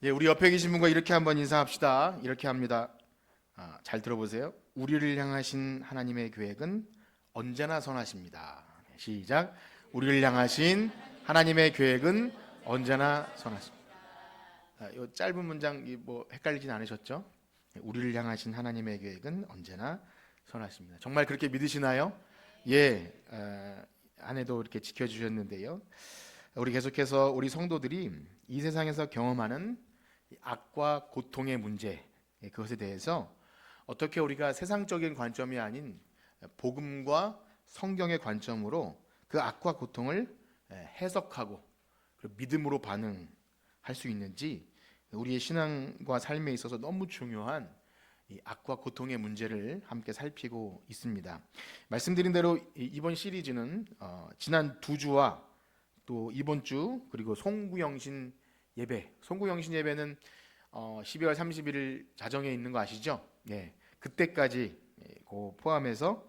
예, 우리 옆에 계신 분과 이렇게 한번 인사합시다. 이렇게 합니다. 잘 들어보세요. 우리를 향하신 하나님의 계획은 언제나 선하십니다. 시작. 우리를 향하신 하나님의 계획은 언제나 선하십니다. 이 짧은 문장 뭐 헷갈리진 않으셨죠? 예, 우리를 향하신 하나님의 계획은 언제나 선하십니다. 정말 그렇게 믿으시나요? 예, 아내도 이렇게 지켜주셨는데요. 우리 계속해서 우리 성도들이 이 세상에서 경험하는 악과 고통의 문제, 그것에 대해서 어떻게 우리가 세상적인 관점이 아닌 복음과 성경의 관점으로 그 악과 고통을 해석하고 믿음으로 반응할 수 있는지, 우리의 신앙과 삶에 있어서 너무 중요한 이 악과 고통의 문제를 함께 살피고 있습니다. 말씀드린 대로 이번 시리즈는 지난 두 주와 또 이번 주, 그리고 송구영신 예배, 송구영신 예배는 12월 31일 자정에 있는 거 아시죠? 예, 그때까지 그 포함해서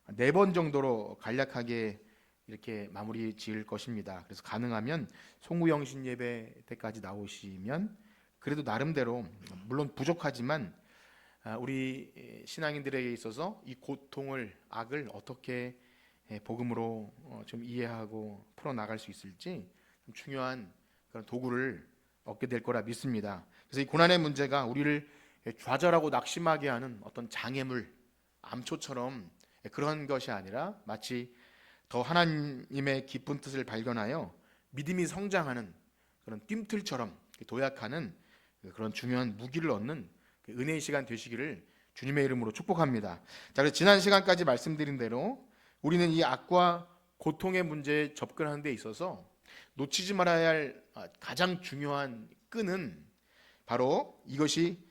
4번 정도로 간략하게 이렇게 마무리 지을 것입니다. 그래서 가능하면 송구영신 예배 때까지 나오시면 그래도 나름대로, 물론 부족하지만 우리 신앙인들에게 있어서 이 고통을, 악을 어떻게 복음으로 좀 이해하고 풀어나갈 수 있을지 좀 중요한 그런 도구를 얻게 될 거라 믿습니다. 그래서 이 고난의 문제가 우리를 좌절하고 낙심하게 하는 어떤 장애물, 암초처럼 그런 것이 아니라 마치 더 하나님의 깊은 뜻을 발견하여 믿음이 성장하는 그런 뜀틀처럼 도약하는 그런 중요한 무기를 얻는 은혜의 시간 되시기를 주님의 이름으로 축복합니다. 자, 그래서 지난 시간까지 말씀드린 대로 우리는 이 악과 고통의 문제에 접근하는 데 있어서 놓치지 말아야 할 가장 중요한 끈은 바로 이것이,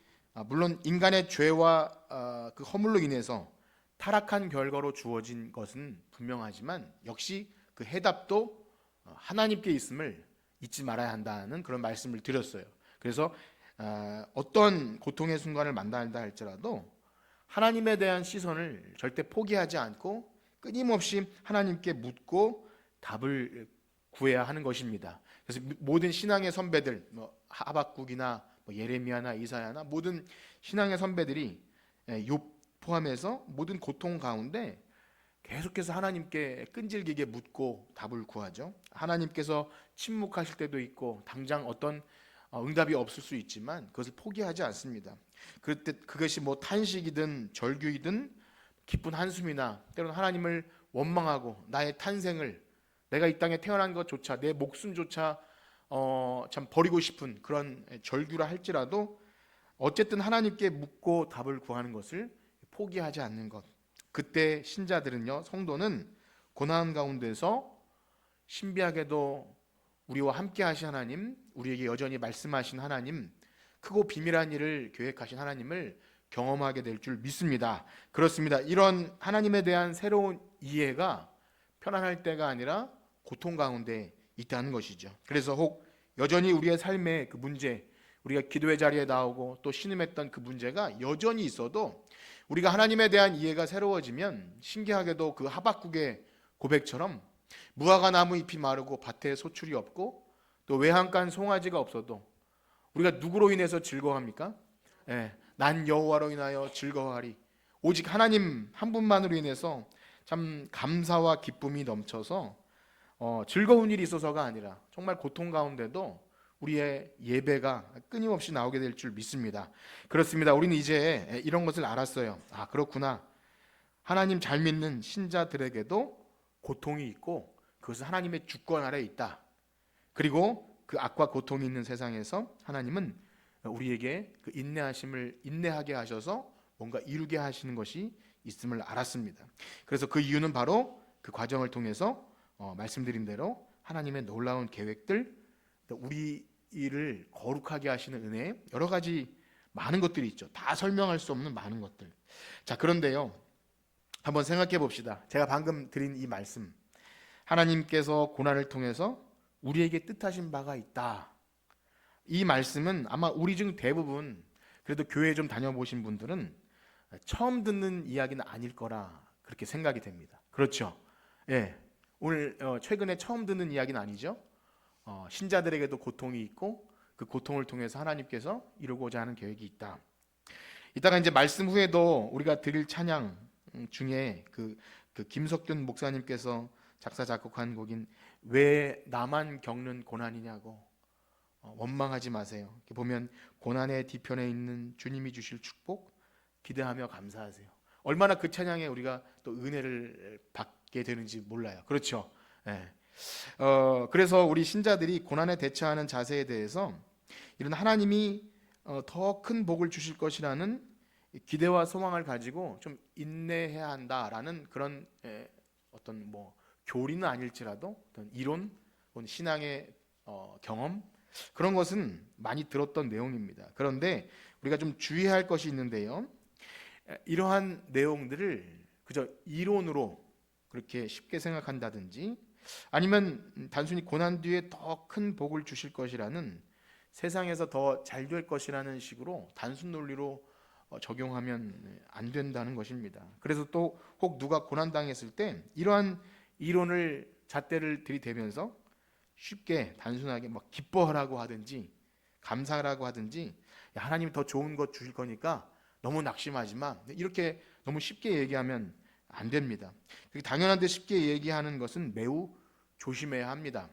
물론 인간의 죄와 그 허물로 인해서 타락한 결과로 주어진 것은 분명하지만 역시 그 해답도 하나님께 있음을 잊지 말아야 한다는 그런 말씀을 드렸어요. 그래서 어떤 고통의 순간을 만난다 할지라도 하나님에 대한 시선을 절대 포기하지 않고 끊임없이 하나님께 묻고 답을 구해야 하는 것입니다. 그래서 모든 신앙의 선배들, 뭐 하박국이나 뭐 예레미야나 이사야나 모든 신앙의 선배들이 욥 포함해서 모든 고통 가운데 계속해서 하나님께 끈질기게 묻고 답을 구하죠. 하나님께서 침묵하실 때도 있고 당장 어떤 응답이 없을 수 있지만 그것을 포기하지 않습니다. 그때 그것이 뭐 탄식이든 절규이든 기쁜 한숨이나 때로는 하나님을 원망하고 나의 탄생을, 내가 이 땅에 태어난 것조차, 내 목숨조차 참 버리고 싶은 그런 절규라 할지라도 어쨌든 하나님께 묻고 답을 구하는 것을 포기하지 않는 것. 그때 신자들은요, 성도는 고난 가운데서 신비하게도 우리와 함께 하신 하나님, 우리에게 여전히 말씀하신 하나님, 크고 비밀한 일을 계획하신 하나님을 경험하게 될 줄 믿습니다. 그렇습니다. 이런 하나님에 대한 새로운 이해가 편안할 때가 아니라 고통 가운데 있다는 것이죠. 그래서 혹 여전히 우리의 삶의 그 문제, 우리가 기도의 자리에 나오고 또 신음했던 그 문제가 여전히 있어도 우리가 하나님에 대한 이해가 새로워지면 신기하게도 그 하박국의 고백처럼 무화과 나무 잎이 마르고 밭에 소출이 없고 또 외양간 송아지가 없어도 우리가 누구로 인해서 즐거워합니까? 예, 난 여호와로 인하여 즐거워하리. 오직 하나님 한 분만으로 인해서 참 감사와 기쁨이 넘쳐서 즐거운 일이 있어서가 아니라 정말 고통 가운데도 우리의 예배가 끊임없이 나오게 될 줄 믿습니다. 그렇습니다. 우리는 이제 이런 것을 알았어요. 아, 그렇구나. 하나님 잘 믿는 신자들에게도 고통이 있고 그것은 하나님의 주권 아래에 있다. 그리고 그 악과 고통이 있는 세상에서 하나님은 우리에게 그 인내하심을 인내하게 하셔서 뭔가 이루게 하시는 것이 있음을 알았습니다. 그래서 그 이유는 바로 그 과정을 통해서 말씀드린 대로 하나님의 놀라운 계획들, 우리 일을 거룩하게 하시는 은혜, 여러 가지 많은 것들이 있죠. 다 설명할 수 없는 많은 것들. 자, 그런데요, 한번 생각해 봅시다. 제가 방금 드린 이 말씀, 하나님께서 고난을 통해서 우리에게 뜻하신 바가 있다. 이 말씀은 아마 우리 중 대부분, 그래도 교회 좀 다녀보신 분들은 처음 듣는 이야기는 아닐 거라 그렇게 생각이 됩니다. 그렇죠? 예. 오늘 최근에 처음 듣는 이야기는 아니죠. 신자들에게도 고통이 있고 그 고통을 통해서 하나님께서 이루고자 하는 계획이 있다. 이따가 이제 말씀 후에도 우리가 드릴 찬양 중에 그 김석균 목사님께서 작사 작곡한 곡인 왜 나만 겪는 고난이냐고, 원망하지 마세요. 이렇게 보면 고난의 뒤편에 있는 주님이 주실 축복 기대하며 감사하세요. 얼마나 그 찬양에 우리가 또 은혜를 받게 되는지 몰라요. 그렇죠? 네. 그래서 우리 신자들이 고난에 대처하는 자세에 대해서 이런 하나님이 더 큰 복을 주실 것이라는 기대와 소망을 가지고 좀 인내해야 한다라는 그런 어떤 뭐 교리는 아닐지라도 어떤 이론, 신앙의 경험, 그런 것은 많이 들었던 내용입니다. 그런데 우리가 좀 주의해야 할 것이 있는데요, 이러한 내용들을 그저 이론으로 그렇게 쉽게 생각한다든지 아니면 단순히 고난 뒤에 더 큰 복을 주실 것이라는, 세상에서 더 잘 될 것이라는 식으로 단순 논리로 적용하면 안 된다는 것입니다. 그래서 또 혹 누가 고난 당했을 때 이러한 이론을 잣대를 들이대면서 쉽게 단순하게 막 기뻐하라고 하든지 감사하라고 하든지, 야, 하나님이 더 좋은 것 주실 거니까 너무 낙심하지 마, 이렇게 너무 쉽게 얘기하면 안 됩니다. 당연한데 쉽게 얘기하는 것은 매우 조심해야 합니다.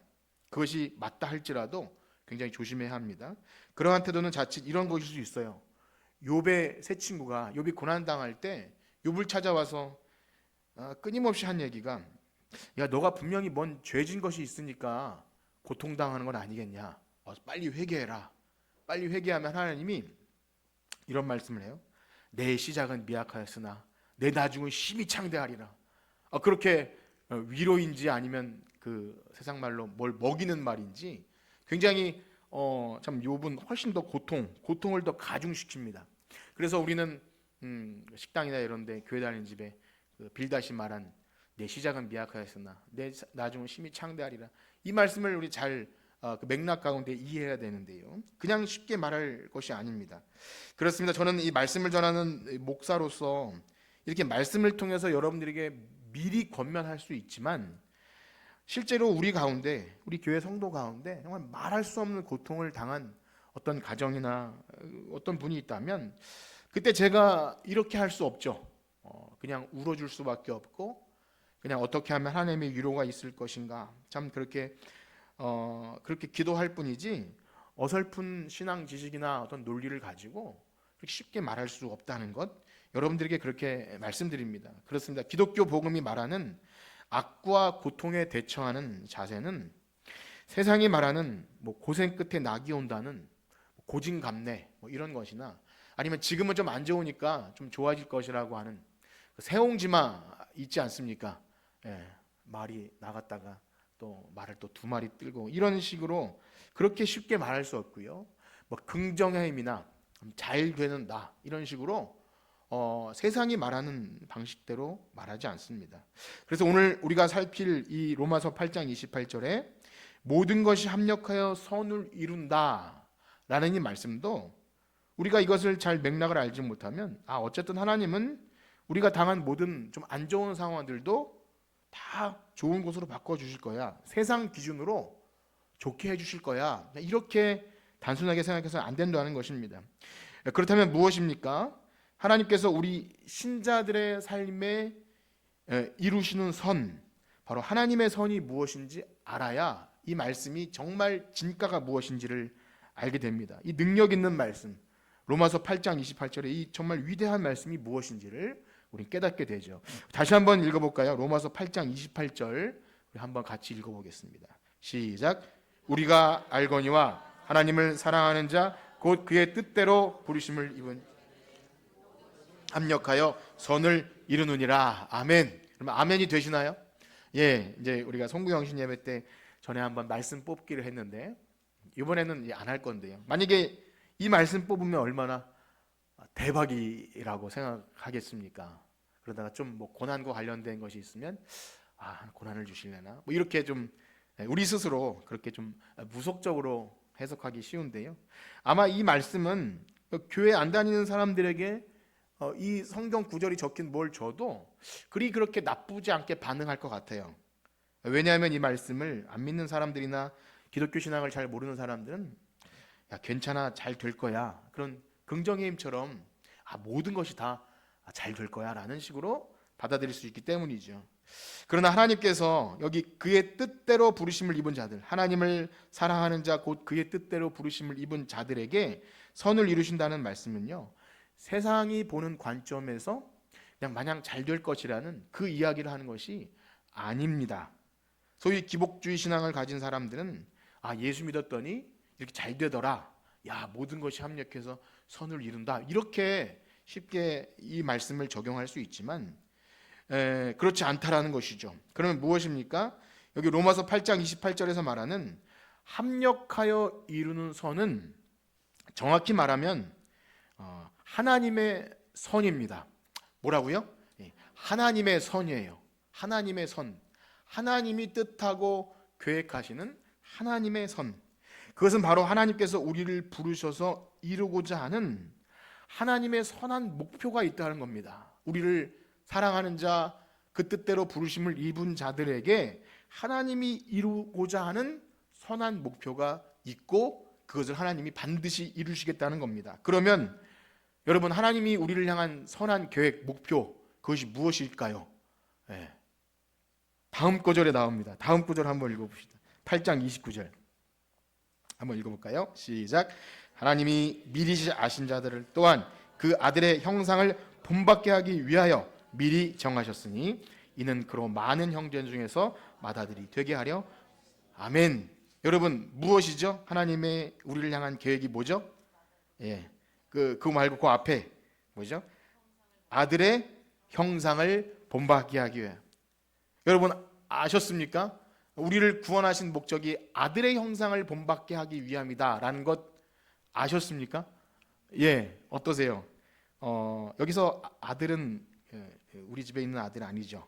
그것이 맞다 할지라도 굉장히 조심해야 합니다. 그러한 태도는 자칫 이런 것일 수 있어요. 욥의 세 친구가 욥이 고난 당할 때 욥을 찾아와서 끊임없이 한 얘기가, 야, 너가 분명히 뭔 죄진 것이 있으니까 고통당하는 건 아니겠냐, 빨리 회개해라. 빨리 회개하면 하나님이 이런 말씀을 해요. 내 시작은 미약하였으나 내 나중은 심히 창대하리라. 그렇게 위로인지 아니면 그 세상 말로 뭘 먹이는 말인지 굉장히 참 욥은 훨씬 더 고통을 더 가중시킵니다. 그래서 우리는 식당이나 이런 데 교회 다니는 집에 빌다시 말한 내 시작은 미약하였으나 내 나중은 심히 창대하리라, 이 말씀을 우리 잘 그 맥락 가운데 이해해야 되는데요, 그냥 쉽게 말할 것이 아닙니다. 그렇습니다. 저는 이 말씀을 전하는 목사로서 이렇게 말씀을 통해서 여러분들에게 미리 권면할 수 있지만, 실제로 우리 가운데, 우리 교회 성도 가운데 정말 말할 수 없는 고통을 당한 어떤 가정이나 어떤 분이 있다면 그때 제가 이렇게 할 수 없죠. 그냥 울어줄 수밖에 없고, 그냥 어떻게 하면 하나님의 위로가 있을 것인가, 참 그렇게 기도할 뿐이지 어설픈 신앙 지식이나 어떤 논리를 가지고 그렇게 쉽게 말할 수 없다는 것, 여러분들에게 그렇게 말씀드립니다. 그렇습니다. 기독교 복음이 말하는 악과 고통에 대처하는 자세는 세상이 말하는 뭐 고생 끝에 낙이 온다는 고진감래 이런 것이나, 아니면 지금은 좀 안 좋으니까 좀 좋아질 것이라고 하는 새옹지마 있지 않습니까? 예, 말이 나갔다가 또 말을 또 두 마리 들고 이런 식으로 그렇게 쉽게 말할 수 없고요. 뭐 긍정의 힘이나 잘 되는 나 이런 식으로 세상이 말하는 방식대로 말하지 않습니다. 그래서 오늘 우리가 살필 이 로마서 8장 28절에 모든 것이 합력하여 선을 이룬다 라는 이 말씀도, 우리가 이것을 잘 맥락을 알지 못하면 어쨌든 하나님은 우리가 당한 모든 좀 안 좋은 상황들도 다 좋은 곳으로 바꿔주실 거야, 세상 기준으로 좋게 해주실 거야, 이렇게 단순하게 생각해서는 안 된다는 것입니다. 그렇다면 무엇입니까? 하나님께서 우리 신자들의 삶에 이루시는 선, 바로 하나님의 선이 무엇인지 알아야 이 말씀이 정말 진가가 무엇인지를 알게 됩니다. 이 능력 있는 말씀, 로마서 8장 28절에 이 정말 위대한 말씀이 무엇인지를 우리 깨닫게 되죠. 다시 한번 읽어볼까요? 로마서 8장 28절 우리 한번 같이 읽어보겠습니다. 시작. 우리가 알거니와 하나님을 사랑하는 자 곧 그의 뜻대로 부르심을 입은 합력하여 선을 이루느니라. 아멘. 그러면 아멘이 되시나요? 예, 이제 우리가 송구영신 예배 때 전에 한번 말씀 뽑기를 했는데 이번에는 안 할 건데요, 만약에 이 말씀 뽑으면 얼마나 대박이라고 생각하겠습니까? 그러다가 좀 뭐 고난과 관련된 것이 있으면 고난을 주실래나 뭐 이렇게 좀 우리 스스로 그렇게 좀 무속적으로 해석하기 쉬운데요, 아마 이 말씀은 교회 안 다니는 사람들에게 이 성경 구절이 적힌 뭘 줘도 그렇게 나쁘지 않게 반응할 것 같아요. 왜냐하면 이 말씀을 안 믿는 사람들이나 기독교 신앙을 잘 모르는 사람들은 야, 괜찮아, 잘 될 거야, 그런 긍정의 힘처럼 모든 것이 다 잘 될 거야 라는 식으로 받아들일 수 있기 때문이죠. 그러나 하나님께서 여기 그의 뜻대로 부르심을 입은 자들, 하나님을 사랑하는 자 곧 그의 뜻대로 부르심을 입은 자들에게 선을 이루신다는 말씀은요, 세상이 보는 관점에서 그냥 마냥 잘 될 것이라는 그 이야기를 하는 것이 아닙니다. 소위 기복주의 신앙을 가진 사람들은 예수 믿었더니 이렇게 잘 되더라, 야, 모든 것이 합력해서 선을 이룬다, 이렇게 쉽게 이 말씀을 적용할 수 있지만 그렇지 않다라는 것이죠. 그러면 무엇입니까? 여기 로마서 8장 28절에서 말하는 합력하여 이루는 선은 정확히 말하면 하나님의 선입니다. 뭐라고요? 하나님의 선이에요. 하나님의 선. 하나님이 뜻하고 계획하시는 하나님의 선. 그것은 바로 하나님께서 우리를 부르셔서 이루고자 하는 하나님의 선한 목표가 있다는 겁니다. 우리를 사랑하는 자, 그 뜻대로 부르심을 입은 자들에게 하나님이 이루고자 하는 선한 목표가 있고 그것을 하나님이 반드시 이루시겠다는 겁니다. 그러면 여러분, 하나님이 우리를 향한 선한 계획, 목표, 그것이 무엇일까요? 다음 구절에 나옵니다. 다음 구절 한번 읽어봅시다. 8장 29절 한번 읽어볼까요? 시작. 하나님이 미리 아신 자들을 또한 그 아들의 형상을 본받게 하기 위하여 미리 정하셨으니 이는 그로 많은 형제 중에서 맏아들이 되게 하려. 아멘. 여러분, 무엇이죠? 하나님의 우리를 향한 계획이 뭐죠? 그거 말고 그 앞에 뭐죠? 아들의 형상을 본받게 하기 위해. 여러분 아셨습니까? 우리를 구원하신 목적이 아들의 형상을 본받게 하기 위함이다라는 것 아셨습니까? 어떠세요? 여기서 아들은 우리 집에 있는 아들 아니죠.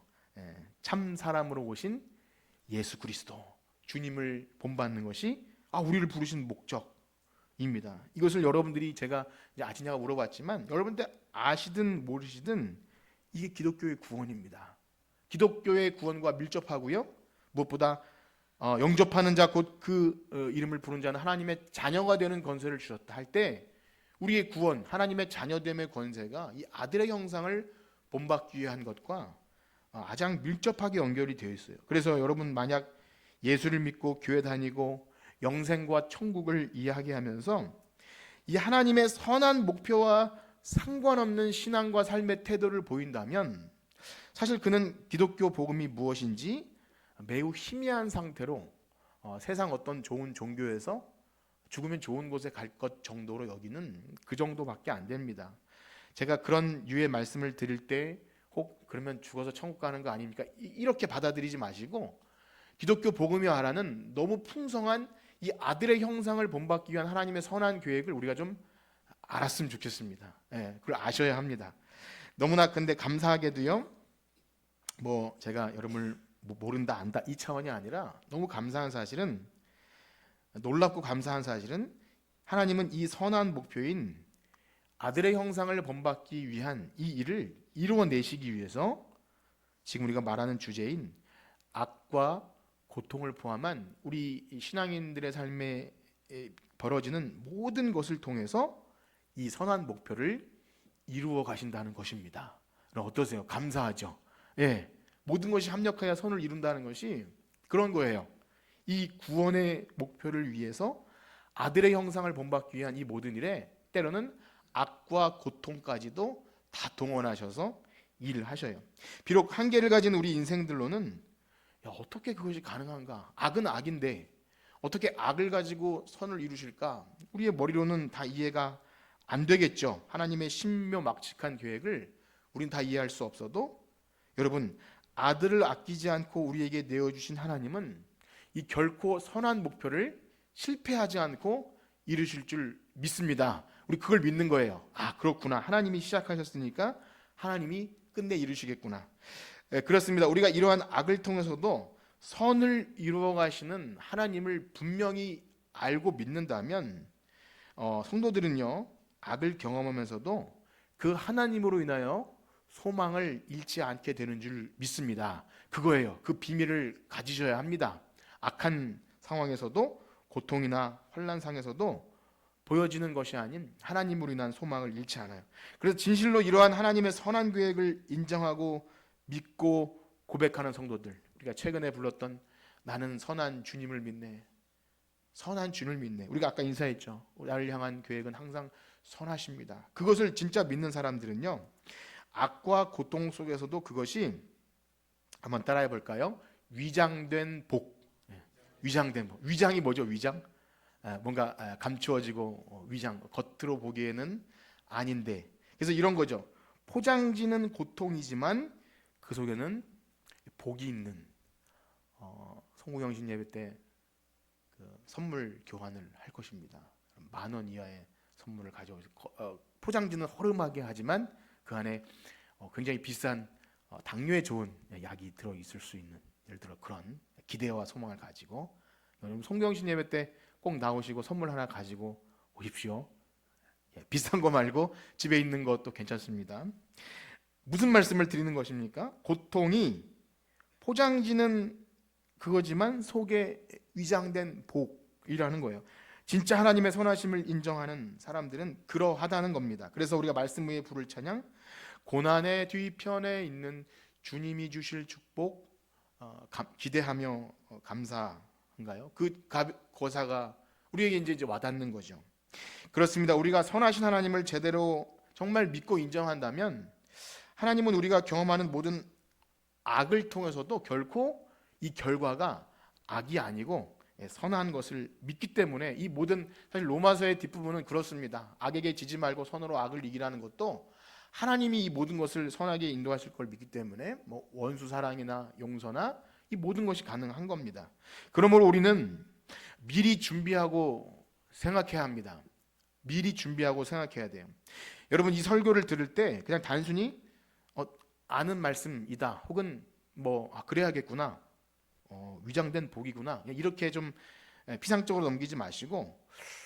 참 사람으로 오신 예수 그리스도 주님을 본받는 것이 우리를 부르신 목적입니다. 이것을 여러분들이 제가 이제 아시냐고 물어봤지만 여러분들 아시든 모르시든 이게 기독교의 구원입니다. 기독교의 구원과 밀접하고요. 무엇보다 영접하는 자 곧 그 이름을 부른 자는 하나님의 자녀가 되는 권세를 주셨다 할 때 우리의 구원, 하나님의 자녀됨의 권세가 이 아들의 형상을 본받기 위한 것과 가장 밀접하게 연결이 되어 있어요. 그래서 여러분 만약 예수를 믿고 교회 다니고 영생과 천국을 이야기하면서 이 하나님의 선한 목표와 상관없는 신앙과 삶의 태도를 보인다면 사실 그는 기독교 복음이 무엇인지 매우 희미한 상태로 세상 어떤 좋은 종교에서 죽으면 좋은 곳에 갈 것 정도로 여기는 그 정도밖에 안 됩니다. 제가 그런 유의 말씀을 드릴 때 혹 그러면 죽어서 천국 가는 거 아닙니까? 이렇게 받아들이지 마시고 기독교 복음이 말하는 너무 풍성한 이 아들의 형상을 본받기 위한 하나님의 선한 계획을 우리가 좀 알았으면 좋겠습니다. 그걸 아셔야 합니다. 너무나 근데 감사하게도요. 제가 여러분을 모른다 안다 이 차원이 아니라 너무 감사한 사실은 놀랍고 감사한 사실은 하나님은 이 선한 목표인 아들의 형상을 본받기 위한 이 일을 이루어내시기 위해서 지금 우리가 말하는 주제인 악과 고통을 포함한 우리 신앙인들의 삶에 벌어지는 모든 것을 통해서 이 선한 목표를 이루어 가신다는 것입니다. 어떠세요? 감사하죠? 모든 것이 합력하여 선을 이룬다는 것이 그런 거예요. 이 구원의 목표를 위해서 아들의 형상을 본받기 위한 이 모든 일에 때로는 악과 고통까지도 다 동원하셔서 일을 하셔요. 비록 한계를 가진 우리 인생들로는 어떻게 그것이 가능한가? 악은 악인데 어떻게 악을 가지고 선을 이루실까? 우리의 머리로는 다 이해가 안 되겠죠. 하나님의 신묘막측한 계획을 우리는 다 이해할 수 없어도 여러분 아들을 아끼지 않고 우리에게 내어주신 하나님은 이 결코 선한 목표를 실패하지 않고 이루실 줄 믿습니다. 우리 그걸 믿는 거예요. 그렇구나. 하나님이 시작하셨으니까 하나님이 끝내 이루시겠구나. 그렇습니다. 우리가 이러한 악을 통해서도 선을 이루어 가시는 하나님을 분명히 알고 믿는다면 성도들은요 악을 경험하면서도 그 하나님으로 인하여 소망을 잃지 않게 되는 줄 믿습니다. 그거예요. 그 비밀을 가지셔야 합니다. 악한 상황에서도 고통이나 환난 상에서도 보여지는 것이 아닌 하나님으로 인한 소망을 잃지 않아요. 그래서 진실로 이러한 하나님의 선한 계획을 인정하고 믿고 고백하는 성도들, 우리가 최근에 불렀던 나는 선한 주님을 믿네, 선한 주님을 믿네. 우리가 아까 인사했죠. 나를 향한 계획은 항상 선하십니다. 그것을 진짜 믿는 사람들은요, 악과 고통 속에서도 그것이, 한번 따라해 볼까요? 위장된 복. 위장된 복. 위장이 뭐죠? 위장? 뭔가 감추어지고 위장, 겉으로 보기에는 아닌데, 그래서 이런 거죠. 포장지는 고통이지만 그 속에는 복이 있는, 송구영신 예배 때 그 선물 교환을 할 것입니다. 10,000원 이하의 선물을 가져오죠. 포장지는 허름하게 하지만 그 안에 굉장히 비싼 당뇨에 좋은 약이 들어 있을 수 있는, 예를 들어 그런 기대와 소망을 가지고 여러분 송경신 예배 때 꼭 나오시고 선물 하나 가지고 오십시오. 비싼 거 말고 집에 있는 것도 괜찮습니다. 무슨 말씀을 드리는 것입니까? 고통이 포장지는 그거지만 속에 위장된 복이라는 거예요. 진짜 하나님의 선하심을 인정하는 사람들은 그러하다는 겁니다. 그래서 우리가 말씀 위에 부를 찬양, 고난의 뒤편에 있는 주님이 주실 축복 기대하며 감사한가요? 그 거사가 우리에게 이제 와닿는 거죠. 그렇습니다. 우리가 선하신 하나님을 제대로 정말 믿고 인정한다면 하나님은 우리가 경험하는 모든 악을 통해서도 결코 이 결과가 악이 아니고 선한 것을 믿기 때문에, 이 모든, 사실 로마서의 뒷부분은 그렇습니다. 악에게 지지 말고 선으로 악을 이기라는 것도 하나님이 이 모든 것을 선하게 인도하실 걸 믿기 때문에 뭐 원수 사랑이나 용서나 이 모든 것이 가능한 겁니다. 그러므로 우리는 미리 준비하고 생각해야 합니다. 미리 준비하고 생각해야 돼요. 여러분, 이 설교를 들을 때 그냥 단순히 아는 말씀이다, 혹은 그래야겠구나, 위장된 복이구나, 이렇게 좀 피상적으로 넘기지 마시고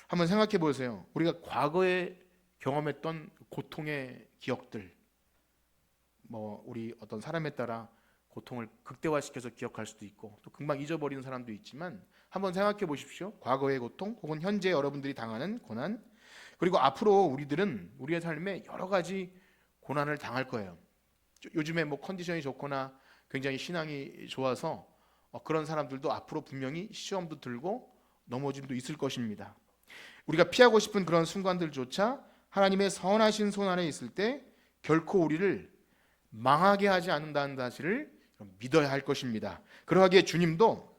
한번 생각해 보세요. 우리가 과거에 경험했던 고통의 기억들, 우리 어떤 사람에 따라 고통을 극대화시켜서 기억할 수도 있고 또 금방 잊어버리는 사람도 있지만, 한번 생각해 보십시오. 과거의 고통 혹은 현재 여러분들이 당하는 고난, 그리고 앞으로 우리들은 우리의 삶에 여러 가지 고난을 당할 거예요. 요즘에 컨디션이 좋거나 굉장히 신앙이 좋아서 그런 사람들도 앞으로 분명히 시험도 들고 넘어짐도 있을 것입니다. 우리가 피하고 싶은 그런 순간들조차 하나님의 선하신 손 안에 있을 때 결코 우리를 망하게 하지 않는다는 사실을 믿어야 할 것입니다. 그러하기에 주님도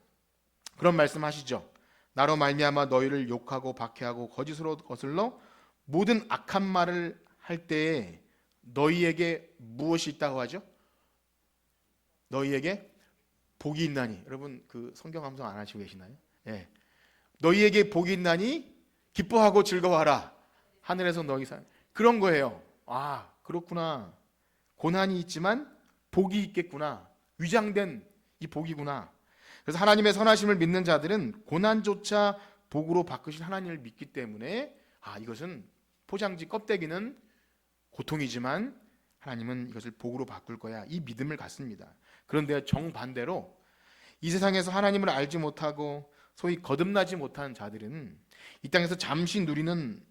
그런 말씀하시죠. 나로 말미암아 너희를 욕하고 박해하고 거짓으로 거슬러 모든 악한 말을 할 때에 너희에게 무엇이 있다고 하죠? 너희에게 복이 있나니. 여러분 그 성경 감상 안 하시고 계시나요? 예. 너희에게 복이 있나니 기뻐하고 즐거워하라. 하늘에서 너희 산. 그런 거예요. 아, 그렇구나. 고난이 있지만 복이 있겠구나. 위장된 이 복이구나. 그래서 하나님의 선하심을 믿는 자들은 고난조차 복으로 바꾸신 하나님을 믿기 때문에, 이것은 포장지 껍데기는 고통이지만 하나님은 이것을 복으로 바꿀 거야, 이 믿음을 갖습니다. 그런데 정반대로 이 세상에서 하나님을 알지 못하고 소위 거듭나지 못한 자들은 이 땅에서 잠시 누리는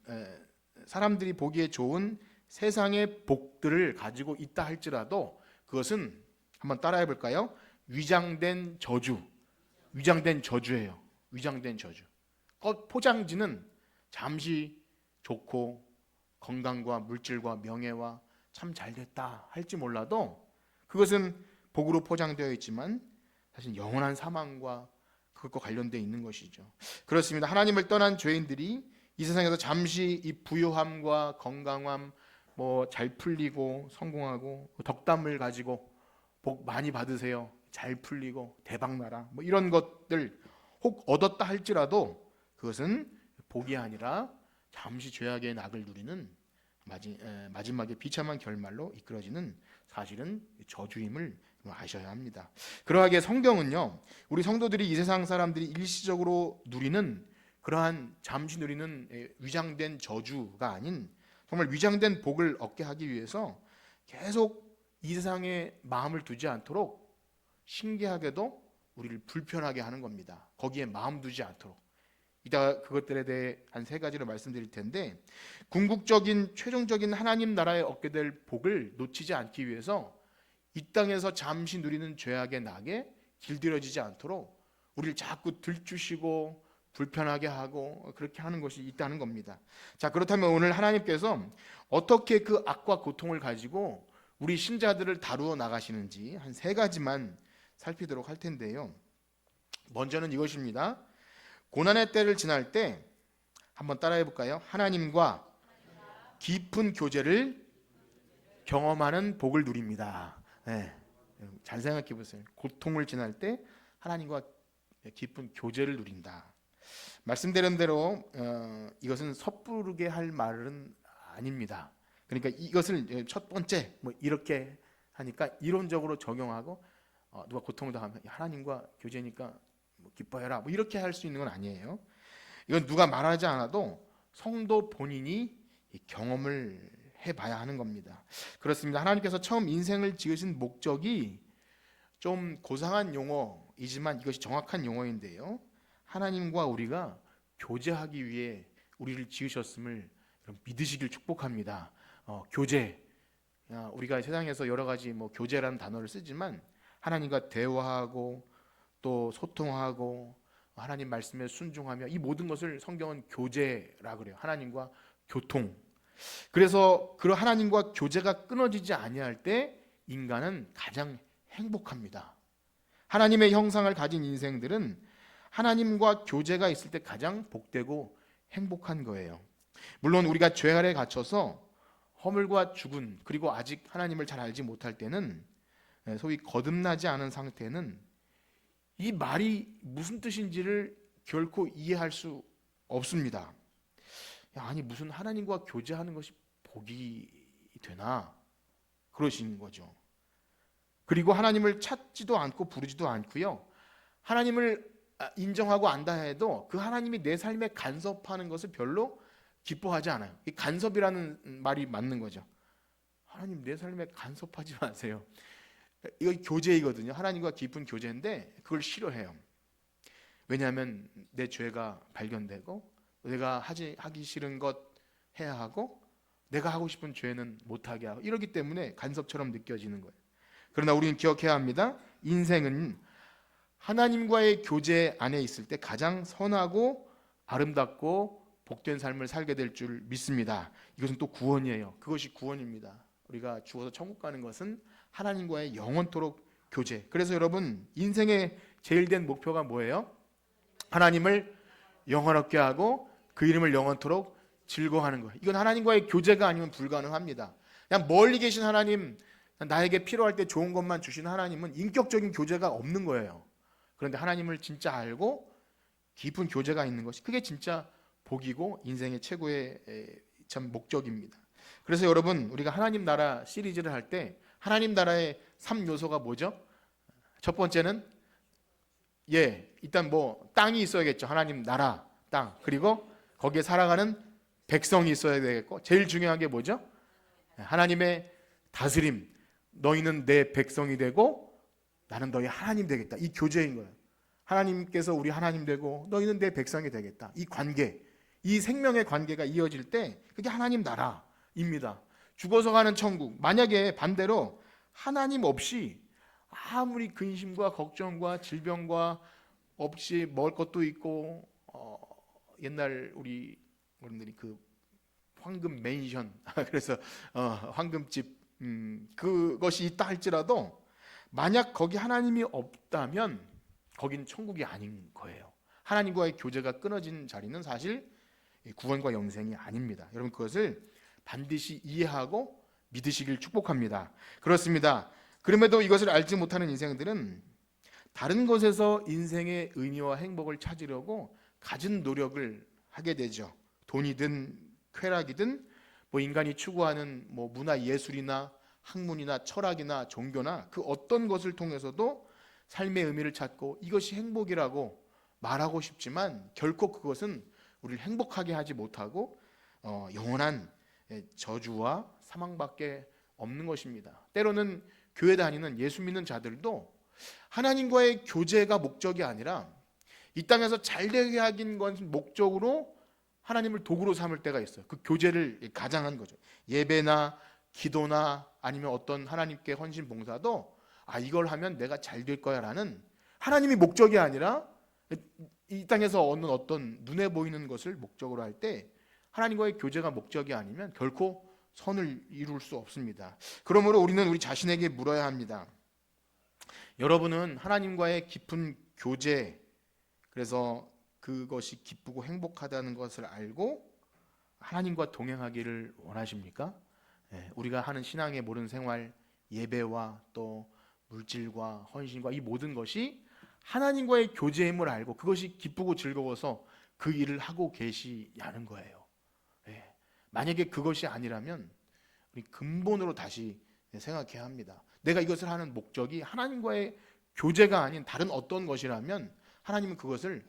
사람들이 보기에 좋은 세상의 복들을 가지고 있다 할지라도 그것은, 한번 따라해 볼까요? 위장된 저주, 위장된 저주예요. 위장된 저주. 포장지는 잠시 좋고 건강과 물질과 명예와 참 잘됐다 할지 몰라도 그것은 복으로 포장되어 있지만 사실 영원한 사망과 그것과 관련되어 있는 것이죠. 그렇습니다. 하나님을 떠난 죄인들이 이 세상에서 잠시 이 부유함과 건강함, 잘 풀리고 성공하고 덕담을 가지고 복 많이 받으세요, 잘 풀리고 대박나라, 이런 것들 혹 얻었다 할지라도 그것은 복이 아니라 잠시 죄악의 낙을 누리는 마지막에 비참한 결말로 이끌어지는 사실은 저주임을 아셔야 합니다. 그러하기에 성경은요, 우리 성도들이 이 세상 사람들이 일시적으로 누리는 그러한 잠시 누리는 위장된 저주가 아닌 정말 위장된 복을 얻게 하기 위해서 계속 이 세상에 마음을 두지 않도록 신기하게도 우리를 불편하게 하는 겁니다. 거기에 마음 두지 않도록. 이따 그것들에 대해 한 세 가지로 말씀드릴 텐데, 궁극적인 최종적인 하나님 나라에 얻게 될 복을 놓치지 않기 위해서 이 땅에서 잠시 누리는 죄악의 낙에 길들여지지 않도록 우리를 자꾸 들추시고 불편하게 하고 그렇게 하는 것이 있다는 겁니다. 자, 그렇다면 오늘 하나님께서 어떻게 그 악과 고통을 가지고 우리 신자들을 다루어 나가시는지 한 세 가지만 살피도록 할 텐데요. 먼저는 이것입니다. 고난의 때를 지날 때 한번 따라해 볼까요? 하나님과 깊은 교제를 경험하는 복을 누립니다. 네, 잘 생각해 보세요. 고통을 지날 때 하나님과 깊은 교제를 누린다. 말씀드린 대로 이것은 섣부르게 할 말은 아닙니다. 그러니까 이것을 첫 번째 뭐 이렇게 하니까 이론적으로 적용하고 누가 고통을 당하면 하나님과 교제니까 뭐 기뻐해라 뭐 이렇게 할 수 있는 건 아니에요. 이건 누가 말하지 않아도 성도 본인이 경험을 해봐야 하는 겁니다. 그렇습니다. 하나님께서 처음 인생을 지으신 목적이 좀 고상한 용어이지만 이것이 정확한 용어인데요. 하나님과 우리가 교제하기 위해 우리를 지으셨음을 믿으시길 축복합니다. 교제, 우리가 세상에서 여러 가지 뭐 교제라는 단어를 쓰지만 하나님과 대화하고 또 소통하고 하나님 말씀에 순종하며 이 모든 것을 성경은 교제라 그래요. 하나님과 교통. 그래서 그 하나님과 교제가 끊어지지 아니할 때 인간은 가장 행복합니다. 하나님의 형상을 가진 인생들은 하나님과 교제가 있을 때 가장 복되고 행복한 거예요. 물론 우리가 죄 아래 갇혀서 허물과 죽은 그리고 아직 하나님을 잘 알지 못할 때는 소위 거듭나지 않은 상태는 이 말이 무슨 뜻인지를 결코 이해할 수 없습니다. 아니 무슨 하나님과 교제하는 것이 복이 되나 그러시는 거죠. 그리고 하나님을 찾지도 않고 부르지도 않고요. 하나님을 인정하고 안다 해도 그 하나님이 내 삶에 간섭하는 것을 별로 기뻐하지 않아요. 이 간섭이라는 말이 맞는 거죠. 하나님 내 삶에 간섭하지 마세요. 이거 교제이거든요. 하나님과 깊은 교제인데 그걸 싫어해요. 왜냐하면 내 죄가 발견되고 내가 하기 싫은 것 해야 하고 내가 하고 싶은 죄는 못하게 하고 이러기 때문에 간섭처럼 느껴지는 거예요. 그러나 우리는 기억해야 합니다. 인생은 하나님과의 교제 안에 있을 때 가장 선하고 아름답고 복된 삶을 살게 될 줄 믿습니다. 이것은 또 구원이에요. 그것이 구원입니다. 우리가 죽어서 천국 가는 것은 하나님과의 영원토록 교제. 그래서 여러분 인생의 제일 된 목표가 뭐예요? 하나님을 영원롭게 하고 그 이름을 영원토록 즐거워하는 거예요. 이건 하나님과의 교제가 아니면 불가능합니다. 그냥 멀리 계신 하나님, 나에게 필요할 때 좋은 것만 주시는 하나님은 인격적인 교제가 없는 거예요. 그런데 하나님을 진짜 알고 깊은 교제가 있는 것이 그게 진짜 복이고 인생의 최고의 참 목적입니다. 그래서 여러분 우리가 하나님 나라 시리즈를 할 때 하나님 나라의 3요소가 뭐죠? 첫 번째는 일단 뭐 땅이 있어야겠죠. 하나님 나라 땅. 그리고 거기에 살아가는 백성이 있어야 되겠고 제일 중요한 게 뭐죠? 하나님의 다스림. 너희는 내 백성이 되고 나는 너희 하나님 되겠다. 이 교제인 거예요. 하나님께서 우리 하나님 되고 너희는 내 백성이 되겠다. 이 관계, 이 생명의 관계가 이어질 때 그게 하나님 나라입니다. 죽어서 가는 천국. 만약에 반대로 하나님 없이 아무리 근심과 걱정과 질병과 없이 먹을 것도 있고 옛날 우리 어른들이 그 황금 맨션 그래서 황금집 그것이 있다 할지라도 만약 거기 하나님이 없다면 거긴 천국이 아닌 거예요. 하나님과의 교제가 끊어진 자리는 사실 구원과 영생이 아닙니다. 여러분 그것을 반드시 이해하고 믿으시길 축복합니다. 그렇습니다. 그럼에도 이것을 알지 못하는 인생들은 다른 것에서 인생의 의미와 행복을 찾으려고 갖은 노력을 하게 되죠. 돈이든 쾌락이든 뭐 인간이 추구하는 뭐 문화 예술이나 학문이나 철학이나 종교나 그 어떤 것을 통해서도 삶의 의미를 찾고 이것이 행복이라고 말하고 싶지만 결코 그것은 우리를 행복하게 하지 못하고 영원한 저주와 사망밖에 없는 것입니다. 때로는 교회 다니는 예수 믿는 자들도 하나님과의 교제가 목적이 아니라 이 땅에서 잘 되게 하긴 건 목적으로 하나님을 도구로 삼을 때가 있어요. 그 교제를 가장한 거죠. 예배나 기도나 아니면 어떤 하나님께 헌신 봉사도 이걸 하면 내가 잘 될 거야 라는 하나님이 목적이 아니라 이 땅에서 얻는 어떤 눈에 보이는 것을 목적으로 할 때 하나님과의 교제가 목적이 아니면 결코 선을 이룰 수 없습니다. 그러므로 우리는 우리 자신에게 물어야 합니다. 여러분은 하나님과의 깊은 교제, 그래서 그것이 기쁘고 행복하다는 것을 알고 하나님과 동행하기를 원하십니까? 우리가 하는 신앙의 모든 생활, 예배와 또 물질과 헌신과 이 모든 것이 하나님과의 교제임을 알고 그것이 기쁘고 즐거워서 그 일을 하고 계시냐는 거예요. 만약에 그것이 아니라면 우리 근본으로 다시 생각해야 합니다. 내가 이것을 하는 목적이 하나님과의 교제가 아닌 다른 어떤 것이라면 하나님은 그것을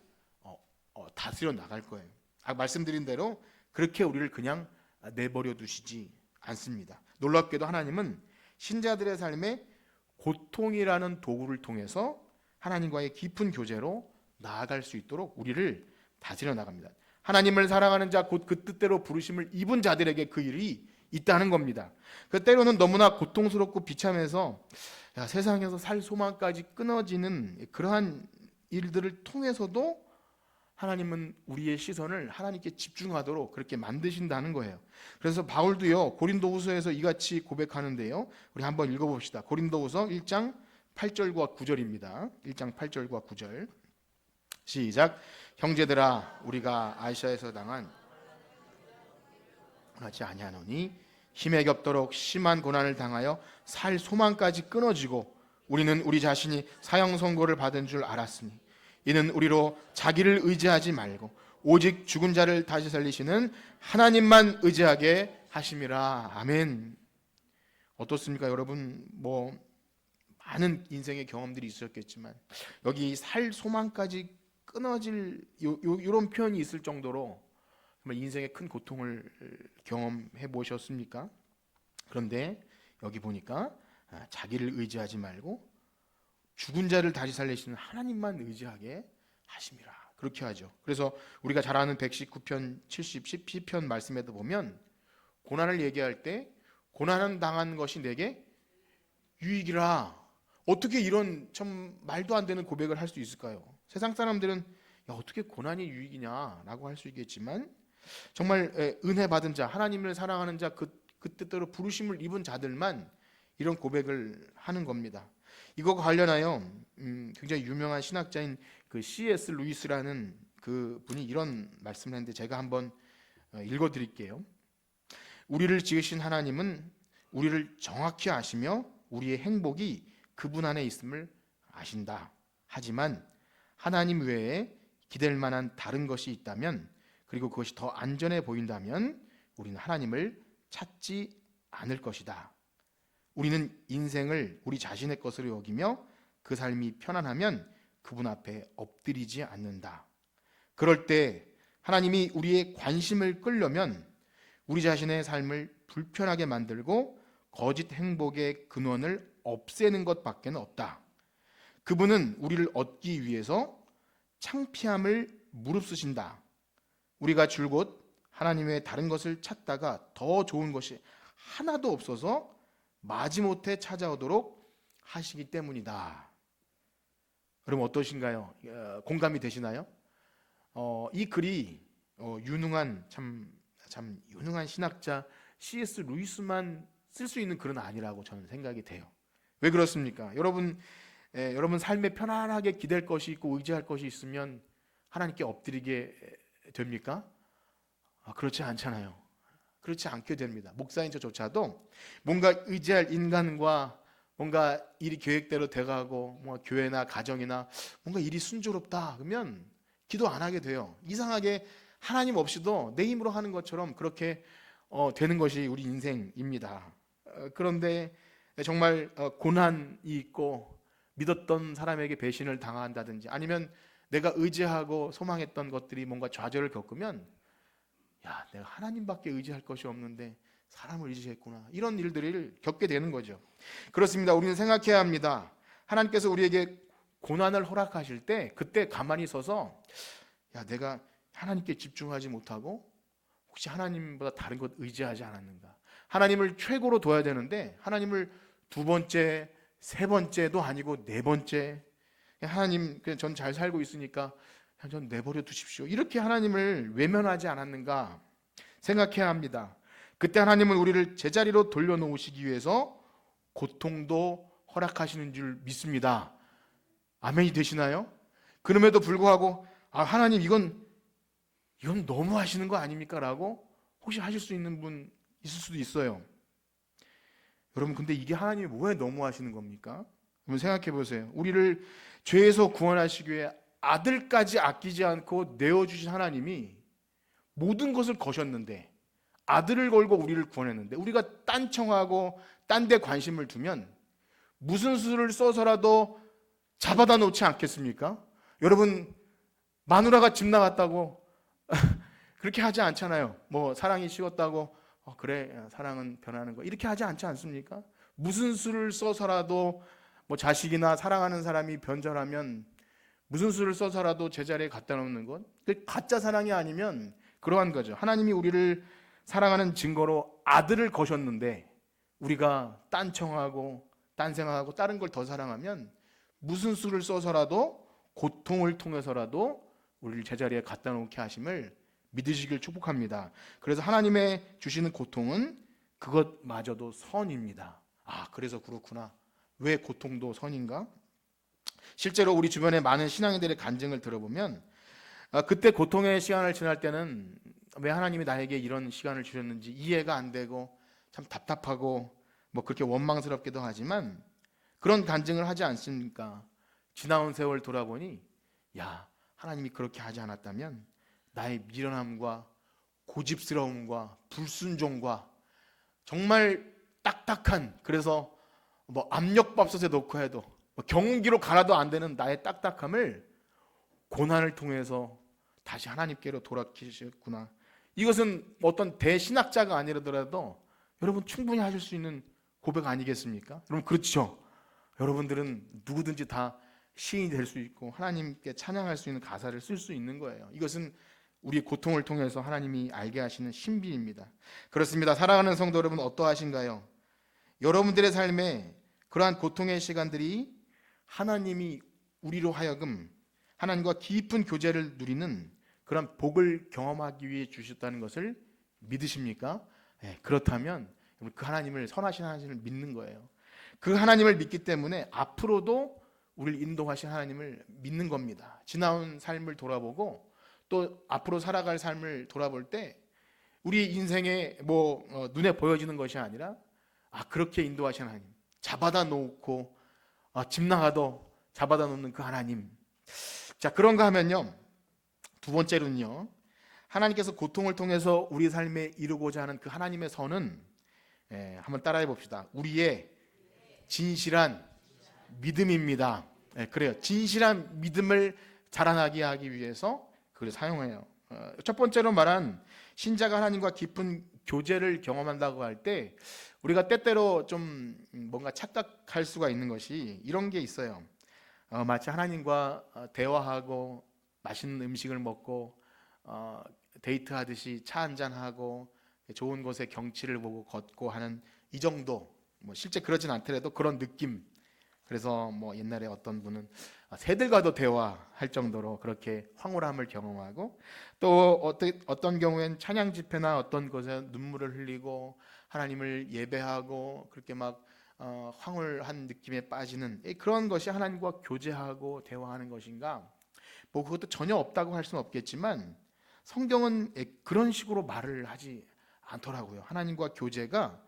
다스려 나갈 거예요. 말씀드린 대로 그렇게 우리를 그냥 내버려 두시지 않습니다. 놀랍게도 하나님은 신자들의 삶에 고통이라는 도구를 통해서 하나님과의 깊은 교제로 나아갈 수 있도록 우리를 다스려 나갑니다. 하나님을 사랑하는 자 곧 그 뜻대로 부르심을 입은 자들에게 그 일이 있다는 겁니다. 그 때로는 너무나 고통스럽고 비참해서 세상에서 살 소망까지 끊어지는 그러한 일들을 통해서도 하나님은 우리의 시선을 하나님께 집중하도록 그렇게 만드신다는 거예요. 그래서 바울도요 고린도후서에서 이같이 고백하는데요, 우리 한번 읽어봅시다. 고린도후서 1장 8절과 9절입니다. 1장 8절과 9절 시작. 형제들아, 우리가 아시아에서 당한 하지 아니하노니 힘에 겹도록 심한 고난을 당하여 살 소망까지 끊어지고 우리는 우리 자신이 사형 선고를 받은 줄 알았으니 이는 우리로 자기를 의지하지 말고 오직 죽은 자를 다시 살리시는 하나님만 의지하게 하심이라. 아멘. 어떻습니까 여러분? 많은 인생의 경험들이 있었겠지만 여기 살 소망까지 끊어질 이런 표현이 있을 정도로 정말 인생의 큰 고통을 경험해 보셨습니까? 그런데 여기 보니까 자기를 의지하지 말고 죽은 자를 다시 살리시는 하나님만 의지하게 하심이라. 그렇게 하죠. 그래서 우리가 잘 아는 119편, 70, 시편 말씀에도 보면 고난을 얘기할 때 고난은 당한 것이 내게 유익이라. 어떻게 이런 참 말도 안 되는 고백을 할 수 있을까요? 세상 사람들은 어떻게 고난이 유익이냐라고 할 수 있겠지만 정말 은혜 받은 자, 하나님을 사랑하는 자, 그 뜻대로 부르심을 입은 자들만 이런 고백을 하는 겁니다. 이거와 관련하여 굉장히 유명한 신학자인 그 C.S. 루이스라는 그 분이 이런 말씀을 했는데 제가 한번 읽어드릴게요. 우리를 지으신 하나님은 우리를 정확히 아시며 우리의 행복이 그분 안에 있음을 아신다. 하지만 하나님 외에 기댈 만한 다른 것이 있다면, 그리고 그것이 더 안전해 보인다면 우리는 하나님을 찾지 않을 것이다. 우리는 인생을 우리 자신의 것으로 여기며 그 삶이 편안하면 그분 앞에 엎드리지 않는다. 그럴 때 하나님이 우리의 관심을 끌려면 우리 자신의 삶을 불편하게 만들고 거짓 행복의 근원을 없애는 것밖에 없다. 그분은 우리를 얻기 위해서 창피함을 무릅쓰신다. 우리가 줄곧 하나님 외에 다른 것을 찾다가 더 좋은 것이 하나도 없어서 마지못해 찾아오도록 하시기 때문이다. 여러분 어떠신가요? 공감이 되시나요? 이 글이 유능한 참 유능한 신학자 C.S. 루이스만 쓸 수 있는 글은 아니라고 저는 생각이 돼요. 왜 그렇습니까? 여러분 삶에 편안하게 기댈 것이 있고 의지할 것이 있으면 하나님께 엎드리게 됩니까? 그렇지 않잖아요. 그렇지 않게 됩니다. 목사인 저조차도 뭔가 의지할 인간과 뭔가 일이 계획대로 돼가고 뭔가 교회나 가정이나 뭔가 일이 순조롭다 그러면 기도 안 하게 돼요. 이상하게 하나님 없이도 내 힘으로 하는 것처럼 그렇게 되는 것이 우리 인생입니다. 그런데 정말 고난이 있고 믿었던 사람에게 배신을 당한다든지 아니면 내가 의지하고 소망했던 것들이 뭔가 좌절을 겪으면 내가 하나님밖에 의지할 것이 없는데 사람을 의지했구나, 이런 일들을 겪게 되는 거죠. 그렇습니다. 우리는 생각해야 합니다. 하나님께서 우리에게 고난을 허락하실 때 그때 가만히 서서 야, 내가 하나님께 집중하지 못하고 혹시 하나님보다 다른 것 의지하지 않았는가? 하나님을 최고로 둬야 되는데 하나님을 두 번째, 세 번째도 아니고 네 번째, 하나님 전 잘 살고 있으니까 전 내버려 두십시오, 이렇게 하나님을 외면하지 않았는가 생각해야 합니다. 그때 하나님은 우리를 제자리로 돌려놓으시기 위해서 고통도 허락하시는 줄 믿습니다. 아멘이 되시나요? 그럼에도 불구하고 하나님 이건 너무 하시는 거 아닙니까? 라고 혹시 하실 수 있는 분 있을 수도 있어요. 여러분, 근데 이게 하나님이 왜 너무 하시는 겁니까? 한번 생각해 보세요. 우리를 죄에서 구원하시기 위해 아들까지 아끼지 않고 내어주신 하나님이 모든 것을 거셨는데, 아들을 걸고 우리를 구원했는데, 우리가 딴청하고 딴 데 관심을 두면 무슨 수를 써서라도 잡아다 놓지 않겠습니까? 여러분, 마누라가 집 나갔다고 그렇게 하지 않잖아요. 뭐 사랑이 식었다고 그래, 사랑은 변하는 거, 이렇게 하지 않지 않습니까? 무슨 수를 써서라도 뭐 자식이나 사랑하는 사람이 변절하면 무슨 수를 써서라도 제자리에 갖다 놓는 것, 가짜 사랑이 아니면 그러한 거죠. 하나님이 우리를 사랑하는 증거로 아들을 거셨는데 우리가 딴청하고 딴 생각하고 다른 걸 더 사랑하면 무슨 수를 써서라도 고통을 통해서라도 우리를 제자리에 갖다 놓게 하심을 믿으시길 축복합니다. 그래서 하나님의 주시는 고통은 그것마저도 선입니다. 그래서 그렇구나. 왜 고통도 선인가? 실제로 우리 주변에 많은 신앙인들의 간증을 들어보면 그때 고통의 시간을 지날 때는 왜 하나님이 나에게 이런 시간을 주셨는지 이해가 안 되고 참 답답하고 뭐 그렇게 원망스럽기도 하지만 그런 간증을 하지 않습니까? 지나온 세월 돌아보니 하나님이 그렇게 하지 않았다면 나의 미련함과 고집스러움과 불순종과 정말 딱딱한, 그래서 뭐 압력밥솥에 넣고 해도 경운기로 갈아도 안 되는 나의 딱딱함을 고난을 통해서 다시 하나님께로 돌아키셨구나. 이것은 어떤 대신학자가 아니더라도 여러분 충분히 하실 수 있는 고백 아니겠습니까? 여러분, 그렇죠? 여러분들은 누구든지 다 시인이 될 수 있고 하나님께 찬양할 수 있는 가사를 쓸 수 있는 거예요. 이것은 우리의 고통을 통해서 하나님이 알게 하시는 신비입니다. 그렇습니다. 사랑하는 성도 여러분, 어떠하신가요? 여러분들의 삶에 그러한 고통의 시간들이 하나님이 우리로 하여금 하나님과 깊은 교제를 누리는 그런 복을 경험하기 위해 주셨다는 것을 믿으십니까? 그렇다면 그 하나님을, 선하신 하나님을 믿는 거예요. 그 하나님을 믿기 때문에 앞으로도 우리를 인도하신 하나님을 믿는 겁니다. 지나온 삶을 돌아보고 또 앞으로 살아갈 삶을 돌아볼 때 우리 인생에 눈에 보여지는 것이 아니라 그렇게 인도하신 하나님, 잡아다 놓고 집 나가도 잡아다 놓는 그 하나님. 자, 그런가 하면요, 두 번째로는요, 하나님께서 고통을 통해서 우리 삶에 이루고자 하는 그 하나님의 선은 한번 따라해 봅시다. 우리의 진실한 믿음입니다. 그래요. 진실한 믿음을 자라나게 하기 위해서 그걸 사용해요. 첫 번째로 말한 신자가 하나님과 깊은 교제를 경험한다고 할 때 우리가 때때로 좀 뭔가 착각할 수가 있는 것이 이런 게 있어요. 마치 하나님과 대화하고 맛있는 음식을 먹고 데이트하듯이 차 한잔하고 좋은 곳에 경치를 보고 걷고 하는 이 정도, 실제 그러진 않더라도 그런 느낌. 그래서 옛날에 어떤 분은 새들과도 대화할 정도로 그렇게 황홀함을 경험하고, 또 어떤 경우엔 찬양 집회나 어떤 곳에 눈물을 흘리고 하나님을 예배하고 그렇게 막 황홀한 느낌에 빠지는 그런 것이 하나님과 교제하고 대화하는 것인가? 그것도 전혀 없다고 할 수는 없겠지만 성경은 그런 식으로 말을 하지 않더라고요. 하나님과 교제가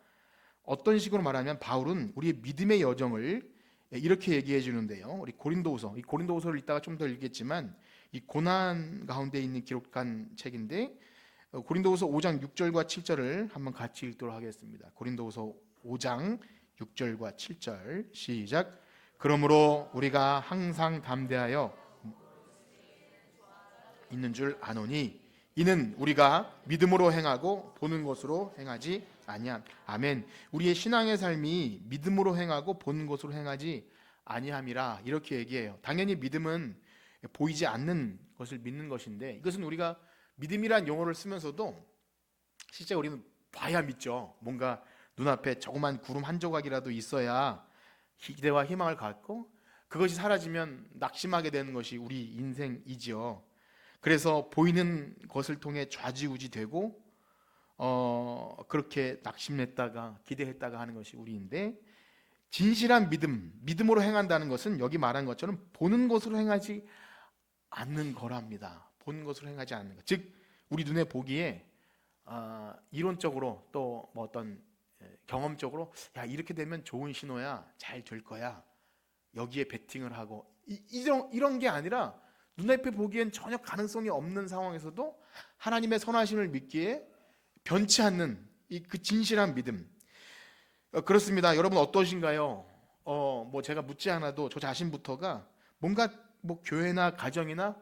어떤 식으로 말하면, 바울은 우리의 믿음의 여정을 이렇게 얘기해 주는데요. 우리 고린도후서, 이 고린도후서를 이따가 좀 더 읽겠지만 이 고난 가운데 있는 기록한 책인데, 고린도후서 5장 6절과 7절을 한번 같이 읽도록 하겠습니다. 고린도후서 5장 6절과 7절 시작. 그러므로 우리가 항상 담대하여 있는 줄 아노니 이는 우리가 믿음으로 행하고 보는 것으로 행하지 아니함. 아멘. 우리의 신앙의 삶이 믿음으로 행하고 보는 것으로 행하지 아니함이라 이렇게 얘기해요. 당연히 믿음은 보이지 않는 것을 믿는 것인데, 이것은 우리가 믿음이란 용어를 쓰면서도 실제 우리는 봐야 믿죠. 뭔가 눈앞에 조그만 구름 한 조각이라도 있어야 기대와 희망을 갖고, 그것이 사라지면 낙심하게 되는 것이 우리 인생이지요. 그래서 보이는 것을 통해 좌지우지되고 그렇게 낙심했다가 기대했다가 하는 것이 우리인데, 진실한 믿음으로 행한다는 것은 여기 말한 것처럼 보는 것으로 행하지 않는 거랍니다. 보는 것으로 행하지 않는 것. 즉 우리 눈에 보기에 이론적으로 또 뭐 어떤 경험적으로 야 이렇게 되면 좋은 신호야, 잘 될 거야, 여기에 베팅을 하고 이런 게 아니라 눈앞에 보기엔 전혀 가능성이 없는 상황에서도 하나님의 선하심을 믿기에 변치 않는 그 진실한 믿음. 그렇습니다. 여러분 어떠신가요? 뭐 제가 묻지 않아도 저 자신부터가 뭔가 뭐 교회나 가정이나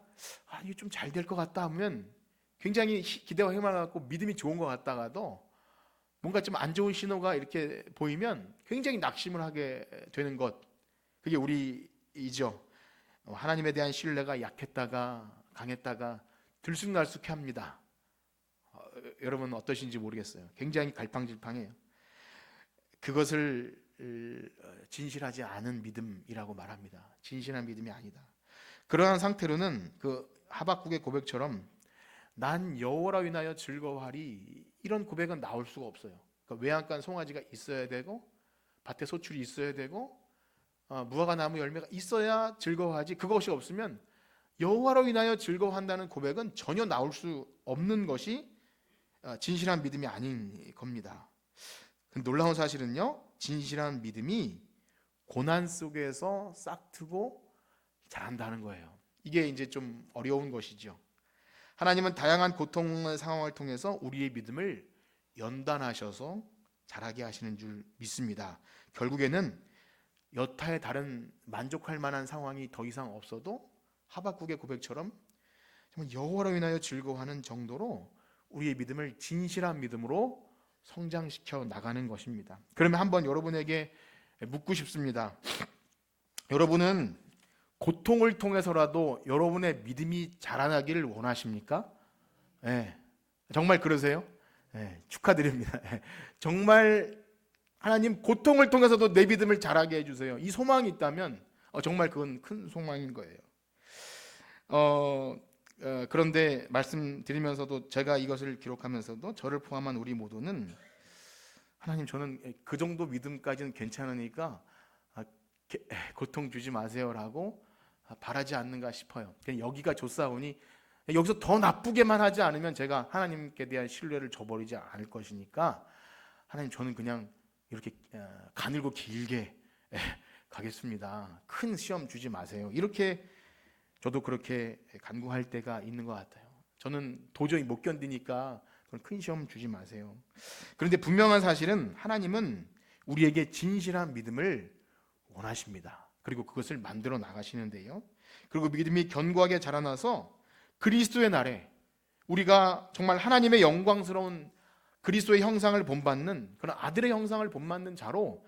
이게 좀 잘 될 것 같다 하면 굉장히 기대와 희망을 갖고 믿음이 좋은 것 같다가도 뭔가 좀 안 좋은 신호가 이렇게 보이면 굉장히 낙심을 하게 되는 것, 그게 우리이죠. 하나님에 대한 신뢰가 약했다가 강했다가 들쑥날쑥해 합니다. 여러분 어떠신지 모르겠어요. 굉장히 갈팡질팡해요. 그것을 진실하지 않은 믿음이라고 말합니다. 진실한 믿음이 아니다. 그러한 상태로는 그 하박국의 고백처럼 난 여호와로 인하여 즐거워하리, 이런 고백은 나올 수가 없어요. 그러니까 외양간 송아지가 있어야 되고 밭에 소출이 있어야 되고 무화과 나무 열매가 있어야 즐거워하지, 그것이 없으면 여호와로 인하여 즐거워한다는 고백은 전혀 나올 수 없는 것이 진실한 믿음이 아닌 겁니다. 놀라운 사실은요, 진실한 믿음이 고난 속에서 싹트고 자란다는 거예요. 이게 이제 좀 어려운 것이죠. 하나님은 다양한 고통 상황을 통해서 우리의 믿음을 연단하셔서 자라게 하시는 줄 믿습니다. 결국에는 여타의 다른 만족할 만한 상황이 더 이상 없어도 하박국의 고백처럼 정말 여호와로 인하여 즐거워하는 정도로 우리의 믿음을 진실한 믿음으로 성장시켜 나가는 것입니다. 그러면 한번 여러분에게 묻고 싶습니다. 여러분은 고통을 통해서라도 여러분의 믿음이 자라나기를 원하십니까? 네, 정말 그러세요? 네, 축하드립니다. 네, 정말 하나님 고통을 통해서도 내 믿음을 자라게 해주세요. 이 소망이 있다면 정말 그건 큰 소망인 거예요. 그런데 말씀드리면서도 제가 이것을 기록하면서도 저를 포함한 우리 모두는 하나님 저는 그 정도 믿음까지는 괜찮으니까 고통 주지 마세요라고 바라지 않는가 싶어요. 그냥 여기가 좋사오니 여기서 더 나쁘게만 하지 않으면 제가 하나님께 대한 신뢰를 저버리지 않을 것이니까 하나님 저는 그냥 이렇게 가늘고 길게 가겠습니다. 큰 시험 주지 마세요. 이렇게 저도 그렇게 간구할 때가 있는 것 같아요. 저는 도저히 못 견디니까 큰 시험 주지 마세요. 그런데 분명한 사실은 하나님은 우리에게 진실한 믿음을 원하십니다. 그리고 그것을 만들어 나가시는데요. 그리고 믿음이 견고하게 자라나서 그리스도의 날에 우리가 정말 하나님의 영광스러운 그리스도의 형상을 본받는 그런 아들의 형상을 본받는 자로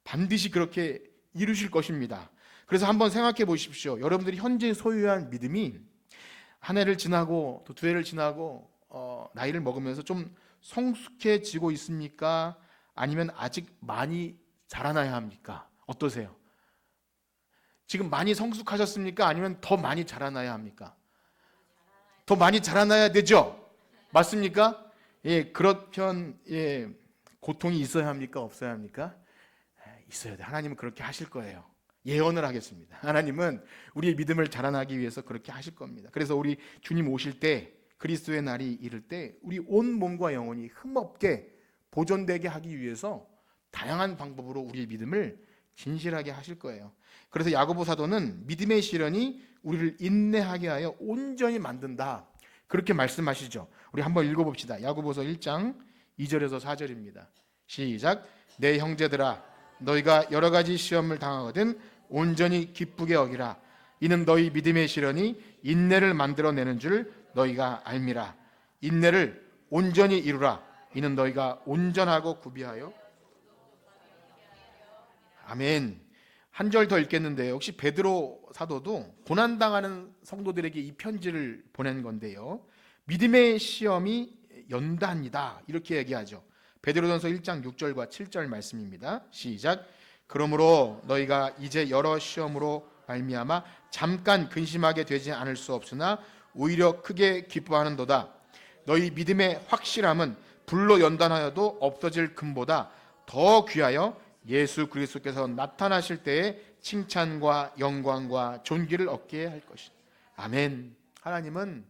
반드시 그렇게 이루실 것입니다. 그래서 한번 생각해 보십시오. 여러분들이 현재 소유한 믿음이 한 해를 지나고 또 두 해를 지나고 나이를 먹으면서 좀 성숙해지고 있습니까? 아니면 아직 많이 자라나야 합니까? 어떠세요? 지금 많이 성숙하셨습니까? 아니면 더 많이 자라나야 합니까? 더 많이 자라나야 되죠? 맞습니까? 예, 그렇편 고통이 있어야 합니까? 없어야 합니까? 있어야 돼. 하나님은 그렇게 하실 거예요. 예언을 하겠습니다. 하나님은 우리의 믿음을 자라나기 위해서 그렇게 하실 겁니다. 그래서 우리 주님 오실 때, 그리스도의 날이 이를 때 우리 온 몸과 영혼이 흠없게 보존되게 하기 위해서 다양한 방법으로 우리의 믿음을 진실하게 하실 거예요. 그래서 야고보 사도는 믿음의 시련이 우리를 인내하게 하여 온전히 만든다, 그렇게 말씀하시죠. 우리 한번 읽어봅시다. 야고보서 1장 2절에서 4절입니다. 시작. 내 형제들아, 너희가 여러 가지 시험을 당하거든 온전히 기쁘게 여기라. 이는 너희 믿음의 시련이 인내를 만들어내는 줄 너희가 알미라. 인내를 온전히 이루라. 이는 너희가 온전하고 구비하여. 아멘. 한 절 더 읽겠는데요. 역시 베드로 사도도 고난당하는 성도들에게 이 편지를 보낸 건데요. 믿음의 시험이 연단이다 이렇게 얘기하죠. 베드로전서 1장 6절과 7절 말씀입니다. 시작. 그러므로 너희가 이제 여러 시험으로 말미암아 잠깐 근심하게 되지 않을 수 없으나 오히려 크게 기뻐하는도다. 너희 믿음의 확실함은 불로 연단하여도 없어질 금보다 더 귀하여 예수 그리스도께서 나타나실 때에 칭찬과 영광과 존귀를 얻게 할 것이다. 아멘. 하나님은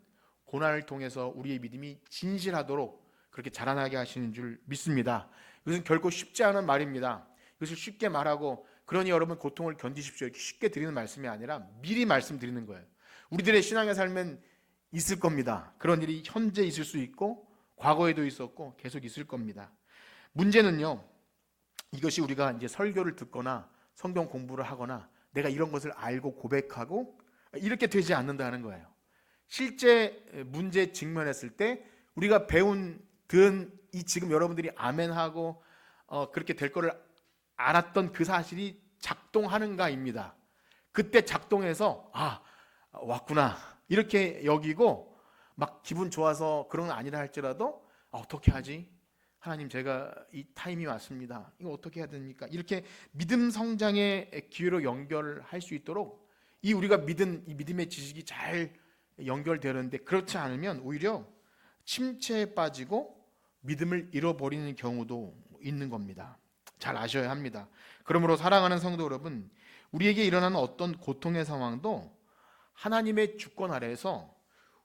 고난을 통해서 우리의 믿음이 진실하도록 그렇게 자라나게 하시는 줄 믿습니다. 이것은 결코 쉽지 않은 말입니다. 이것을 쉽게 말하고 그러니 여러분 고통을 견디십시오 이렇게 쉽게 드리는 말씀이 아니라 미리 말씀드리는 거예요. 우리들의 신앙의 삶은 있을 겁니다. 그런 일이 현재 있을 수 있고 과거에도 있었고 계속 있을 겁니다. 문제는요, 이것이 우리가 이제 설교를 듣거나 성경 공부를 하거나 내가 이런 것을 알고 고백하고 이렇게 되지 않는다는 거예요. 실제 문제에 직면했을 때 우리가 들은 이 지금 여러분들이 아멘하고 그렇게 될 거를 알았던 그 사실이 작동하는가입니다. 그때 작동해서 왔구나 이렇게 여기고 막 기분 좋아서 그런 건 아니라 할지라도 어떻게 하지? 하나님 제가 이 타임이 왔습니다. 이거 어떻게 해야 됩니까? 이렇게 믿음 성장의 기회로 연결할 수 있도록 우리가 믿은 이 믿음의 지식이 잘 연결되는데 그렇지 않으면 오히려 침체에 빠지고 믿음을 잃어버리는 경우도 있는 겁니다. 잘 아셔야 합니다. 그러므로 사랑하는 성도 여러분, 우리에게 일어나는 어떤 고통의 상황도 하나님의 주권 아래에서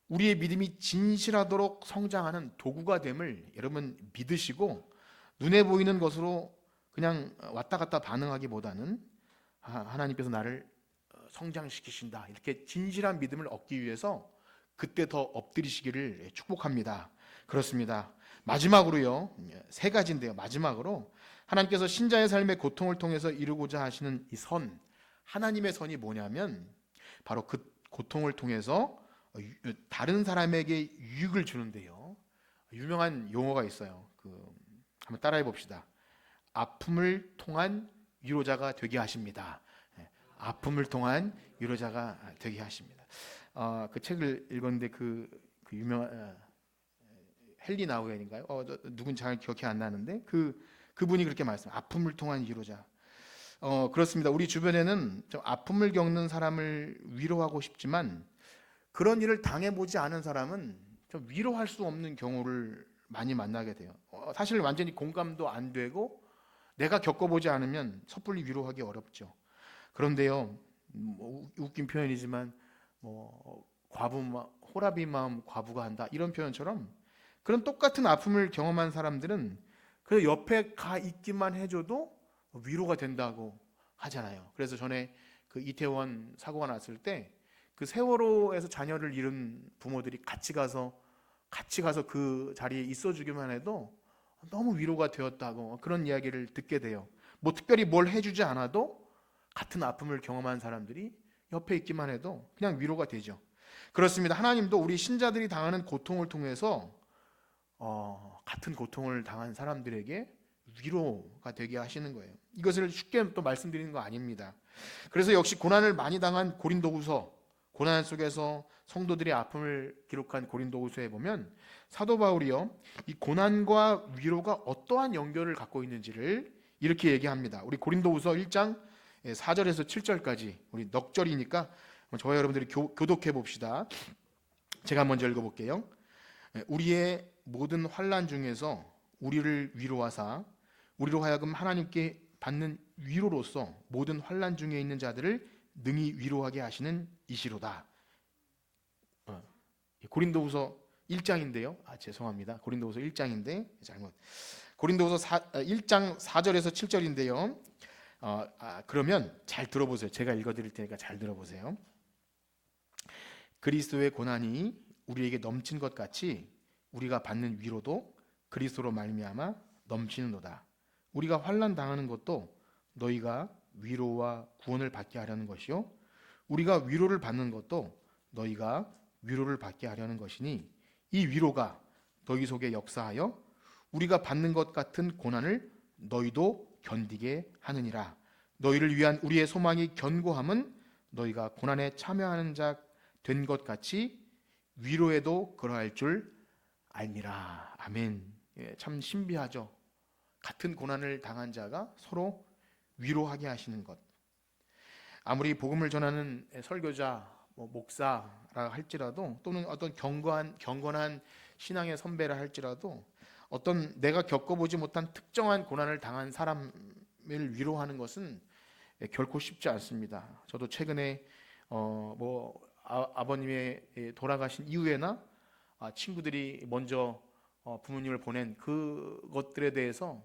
우리의 믿음이 진실하도록 성장하는 도구가 됨을 여러분 믿으시고 눈에 보이는 것으로 그냥 왔다 갔다 반응하기보다는 하나님께서 나를 성장시키신다 이렇게 진실한 믿음을 얻기 위해서 그때 더 엎드리시기를 축복합니다. 그렇습니다. 마지막으로요, 세 가지인데요. 마지막으로 하나님께서 신자의 삶의 고통을 통해서 이루고자 하시는 이 선, 하나님의 선이 뭐냐면 바로 그 고통을 통해서 다른 사람에게 유익을 주는데요. 유명한 용어가 있어요. 한번 따라해 봅시다. 아픔을 통한 위로자가 되게 하십니다. 아픔을 통한 위로자가 되게 하십니다. 그 책을 읽었는데 그 유명한 헨리 나우엔인가요? 누군지 잘 기억이 안 나는데 그분이 그렇게 말씀. 아픔을 통한 위로자. 그렇습니다. 우리 주변에는 좀 아픔을 겪는 사람을 위로하고 싶지만 그런 일을 당해보지 않은 사람은 좀 위로할 수 없는 경우를 많이 만나게 돼요. 사실 완전히 공감도 안 되고 내가 겪어보지 않으면 섣불리 위로하기 어렵죠. 그런데요, 웃긴 표현이지만 호랍이 마음 과부가 한다 이런 표현처럼 그런 똑같은 아픔을 경험한 사람들은 그 옆에 가 있기만 해줘도 위로가 된다고 하잖아요. 그래서 전에 그 이태원 사고가 났을 때 그 세월호에서 자녀를 잃은 부모들이 같이 가서 그 자리에 있어주기만 해도 너무 위로가 되었다고 그런 이야기를 듣게 돼요. 특별히 뭘 해주지 않아도 같은 아픔을 경험한 사람들이 옆에 있기만 해도 그냥 위로가 되죠. 그렇습니다. 하나님도 우리 신자들이 당하는 고통을 통해서 같은 고통을 당한 사람들에게 위로가 되게 하시는 거예요. 이것을 쉽게 또 말씀드리는 거 아닙니다. 그래서 역시 고난을 많이 당한 고린도후서, 고난 속에서 성도들의 아픔을 기록한 고린도후서에 보면 사도 바울이요, 이 고난과 위로가 어떠한 연결을 갖고 있는지를 이렇게 얘기합니다. 우리 고린도후서 1장 4절에서 7절까지 우리 넉절이니까 저와 여러분들이 교독해 봅시다. 제가 먼저 읽어볼게요. 우리의 모든 환난 중에서 우리를 위로하사 우리로 하여금 하나님께 받는 위로로서 모든 환난 중에 있는 자들을 능히 위로하게 하시는 이시로다. 고린도후서 1장인데요. 죄송합니다. 고린도후서 1장인데 잘못. 고린도후서 1장 4절에서 7절인데요. 그러면 잘 들어보세요. 제가 읽어드릴 테니까 잘 들어보세요. 그리스도의 고난이 우리에게 넘친 것 같이 우리가 받는 위로도 그리스도로 말미암아 넘치는도다. 우리가 환난 당하는 것도 너희가 위로와 구원을 받게 하려는 것이요, 우리가 위로를 받는 것도 너희가 위로를 받게 하려는 것이니 이 위로가 너희 속에 역사하여 우리가 받는 것 같은 고난을 너희도 견디게 하느니라. 너희를 위한 우리의 소망이 견고함은 너희가 고난에 참여하는 자 된 것 같이 위로에도 그러할 줄 알미라. 아멘. 참 신비하죠. 같은 고난을 당한 자가 서로 위로하게 하시는 것. 아무리 복음을 전하는 설교자, 목사라 할지라도, 또는 어떤 경건한 신앙의 선배라 할지라도, 어떤 내가 겪어보지 못한 특정한 고난을 당한 사람을 위로하는 것은 결코 쉽지 않습니다. 저도 최근에 아버님의 돌아가신 이후에나 친구들이 먼저 부모님을 보낸 그것들에 대해서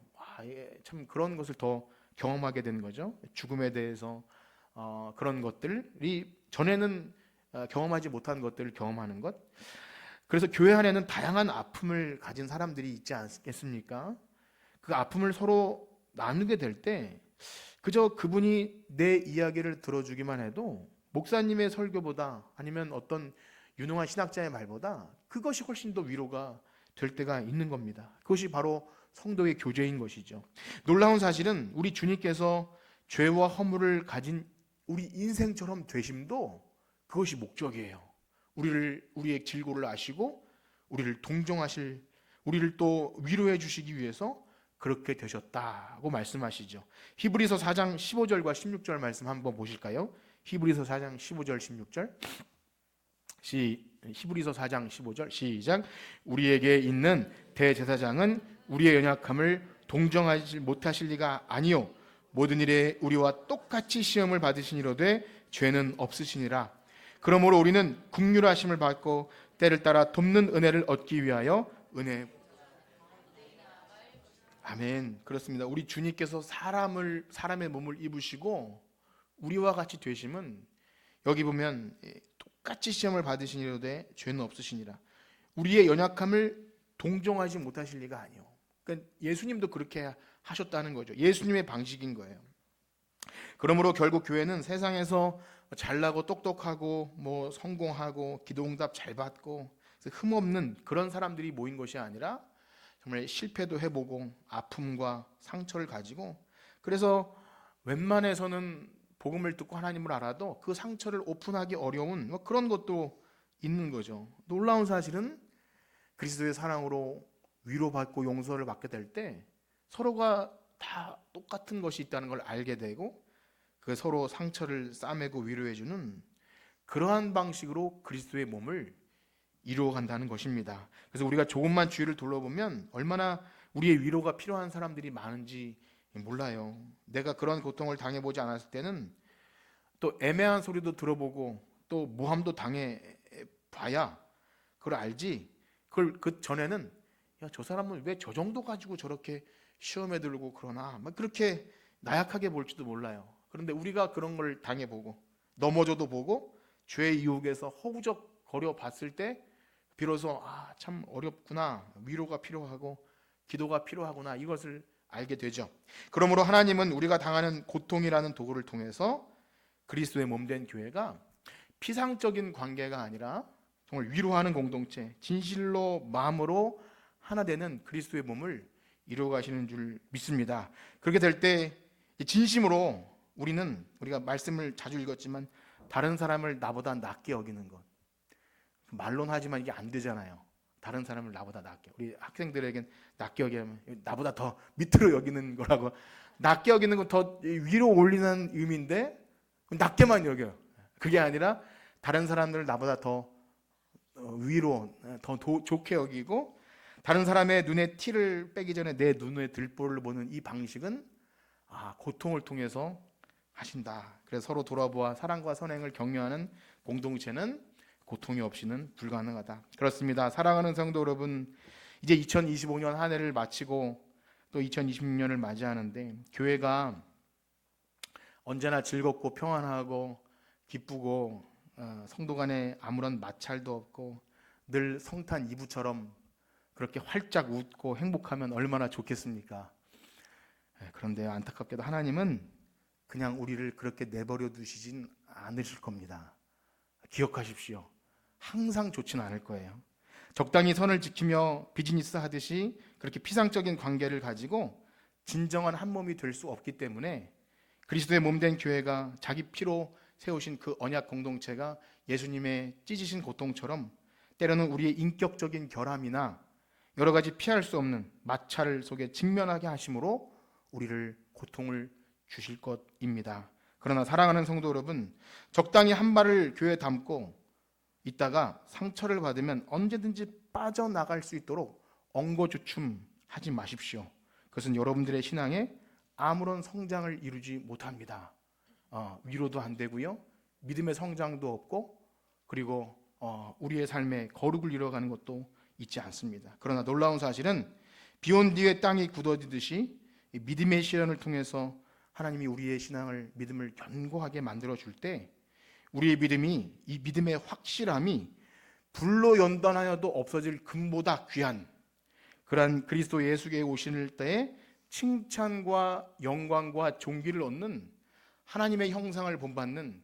참 그런 것을 더 경험하게 된 거죠. 죽음에 대해서 그런 것들이 전에는 경험하지 못한 것들을 경험하는 것. 그래서 교회 안에는 다양한 아픔을 가진 사람들이 있지 않겠습니까? 그 아픔을 서로 나누게 될 때 그저 그분이 내 이야기를 들어주기만 해도 목사님의 설교보다, 아니면 어떤 유능한 신학자의 말보다 그것이 훨씬 더 위로가 될 때가 있는 겁니다. 그것이 바로 성도의 교제인 것이죠. 놀라운 사실은 우리 주님께서 죄와 허물을 가진 우리 인생처럼 되심도 그것이 목적이에요. 우리의 질고를 아시고 우리를 동정하실, 우리를 또 위로해 주시기 위해서 그렇게 되셨다고 말씀하시죠. 히브리서 4장 15절과 16절 말씀 한번 보실까요? 히브리서 4장 15절 16절. 히브리서 4장 15절 시작. 우리에게 있는 대제사장은 우리의 연약함을 동정하지 못하실 리가 아니요 모든 일에 우리와 똑같이 시험을 받으시니로되 죄는 없으시니라. 그러므로 우리는 긍휼하심을 받고 때를 따라 돕는 은혜를 얻기 위하여 아멘. 그렇습니다. 우리 주님께서 사람의 몸을 입으시고 우리와 같이 되심은, 여기 보면 똑같이 시험을 받으시니로되 죄는 없으시니라. 우리의 연약함을 동정하지 못하실 리가 아니요. 그러니까 예수님도 그렇게 하셨다는 거죠. 예수님의 방식인 거예요. 그러므로 결국 교회는 세상에서 잘나고 똑똑하고 성공하고 기도응답 잘 받고 흠없는 그런 사람들이 모인 것이 아니라 정말 실패도 해보고 아픔과 상처를 가지고, 그래서 웬만해서는 복음을 듣고 하나님을 알아도 그 상처를 오픈하기 어려운 그런 것도 있는 거죠. 놀라운 사실은 그리스도의 사랑으로 위로받고 용서를 받게 될 때 서로가 다 똑같은 것이 있다는 걸 알게 되고, 그 서로 상처를 싸매고 위로해주는 그러한 방식으로 그리스도의 몸을 이루어간다는 것입니다. 그래서 우리가 조금만 주위를 둘러보면 얼마나 우리의 위로가 필요한 사람들이 많은지 몰라요. 내가 그런 고통을 당해보지 않았을 때는 또 애매한 소리도 들어보고 또 모함도 당해봐야 그걸 알지, 그 전에는 저 사람은 왜 저 정도 가지고 저렇게 시험에 들고 그러나 그렇게 나약하게 볼지도 몰라요. 그런데 우리가 그런 걸 당해보고 넘어져도 보고 죄의 유혹에서 허우적거려 봤을 때 비로소 참 어렵구나, 위로가 필요하고 기도가 필요하구나, 이것을 알게 되죠. 그러므로 하나님은 우리가 당하는 고통이라는 도구를 통해서 그리스도의 몸된 교회가 피상적인 관계가 아니라 정말 위로하는 공동체, 진실로 마음으로 하나 되는 그리스도의 몸을 이루어가시는 줄 믿습니다. 그렇게 될 때 진심으로 우리가 말씀을 자주 읽었지만 다른 사람을 나보다 낮게 여기는 것, 말로는 하지만 이게 안 되잖아요. 다른 사람을 나보다 낮게, 우리 학생들에겐 낮게 여기면 나보다 더 밑으로 여기는 거라고, 낮게 여기는 건 더 위로 올리는 의미인데 낮게만 여겨요. 그게 아니라 다른 사람들을 나보다 더 위로, 더 좋게 여기고, 다른 사람의 눈에 티를 빼기 전에 내 눈에 들보를 보는 이 방식은 고통을 통해서 하신다. 그래서 서로 돌아보아 사랑과 선행을 격려하는 공동체는 고통이 없이는 불가능하다. 그렇습니다. 사랑하는 성도 여러분, 이제 2025년 한 해를 마치고 또 2026년을 맞이하는데, 교회가 언제나 즐겁고 평안하고 기쁘고 성도 간에 아무런 마찰도 없고 늘 성탄 이브처럼 그렇게 활짝 웃고 행복하면 얼마나 좋겠습니까? 그런데 안타깝게도 하나님은 그냥 우리를 그렇게 내버려 두시진 않으실 겁니다. 기억하십시오. 항상 좋지는 않을 거예요. 적당히 선을 지키며 비즈니스 하듯이 그렇게 피상적인 관계를 가지고 진정한 한 몸이 될 수 없기 때문에 그리스도의 몸된 교회가 자기 피로 세우신 그 언약 공동체가 예수님의 찢으신 고통처럼 때로는 우리의 인격적인 결함이나 여러 가지 피할 수 없는 마찰 속에 직면하게 하심으로 우리를 고통을 주실 것입니다. 그러나 사랑하는 성도 여러분, 적당히 한 발을 교회에 담고 있다가 상처를 받으면 언제든지 빠져나갈 수 있도록 엉거주춤하지 마십시오. 그것은 여러분들의 신앙에 아무런 성장을 이루지 못합니다. 위로도 안 되고요, 믿음의 성장도 없고, 그리고 우리의 삶에 거룩을 이뤄가는 것도 있지 않습니다. 그러나 놀라운 사실은 비온 뒤에 땅이 굳어지듯이 믿음의 시련을 통해서 하나님이 우리의 신앙을, 믿음을 견고하게 만들어 줄 때 우리의 믿음이, 이 믿음의 확실함이 불로 연단하여도 없어질 금보다 귀한 그러한 그리스도 예수께 오실 때에 칭찬과 영광과 존귀를 얻는 하나님의 형상을 본받는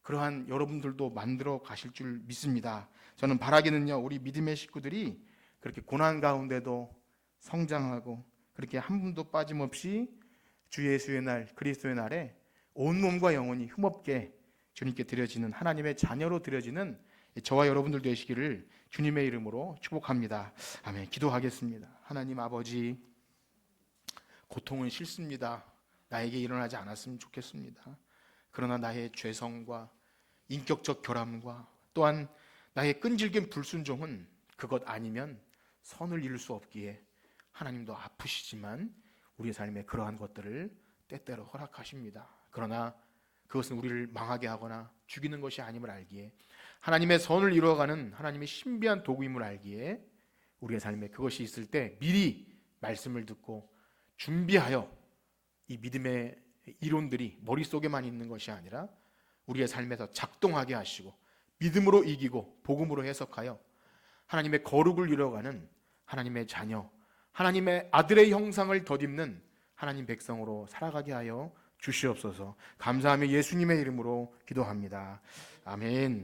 그러한 여러분들도 만들어 가실 줄 믿습니다. 저는 바라기는요, 우리 믿음의 식구들이 그렇게 고난 가운데도 성장하고 그렇게 한 분도 빠짐없이 주 예수의 날, 그리스도의 날에 온몸과 영혼이 힘없게 주님께 드려지는 하나님의 자녀로 드려지는 저와 여러분들 되시기를 주님의 이름으로 축복합니다. 아멘. 기도하겠습니다. 하나님 아버지, 고통은 싫습니다. 나에게 일어나지 않았으면 좋겠습니다. 그러나 나의 죄성과 인격적 결함과 또한 나의 끈질긴 불순종은 그것 아니면 선을 이룰 수 없기에 하나님도 아프시지만 우리의 삶에 그러한 것들을 때때로 허락하십니다. 그러나 그것은 우리를 망하게 하거나 죽이는 것이 아님을 알기에, 하나님의 선을 이루어가는 하나님의 신비한 도구임을 알기에 우리의 삶에 그것이 있을 때 미리 말씀을 듣고 준비하여 이 믿음의 이론들이 머릿속에만 있는 것이 아니라 우리의 삶에서 작동하게 하시고 믿음으로 이기고 복음으로 해석하여 하나님의 거룩을 이루어가는 하나님의 자녀, 하나님의 아들의 형상을 덧입는 하나님 백성으로 살아가게 하여 주시옵소서. 감사하며 예수님의 이름으로 기도합니다. 아멘.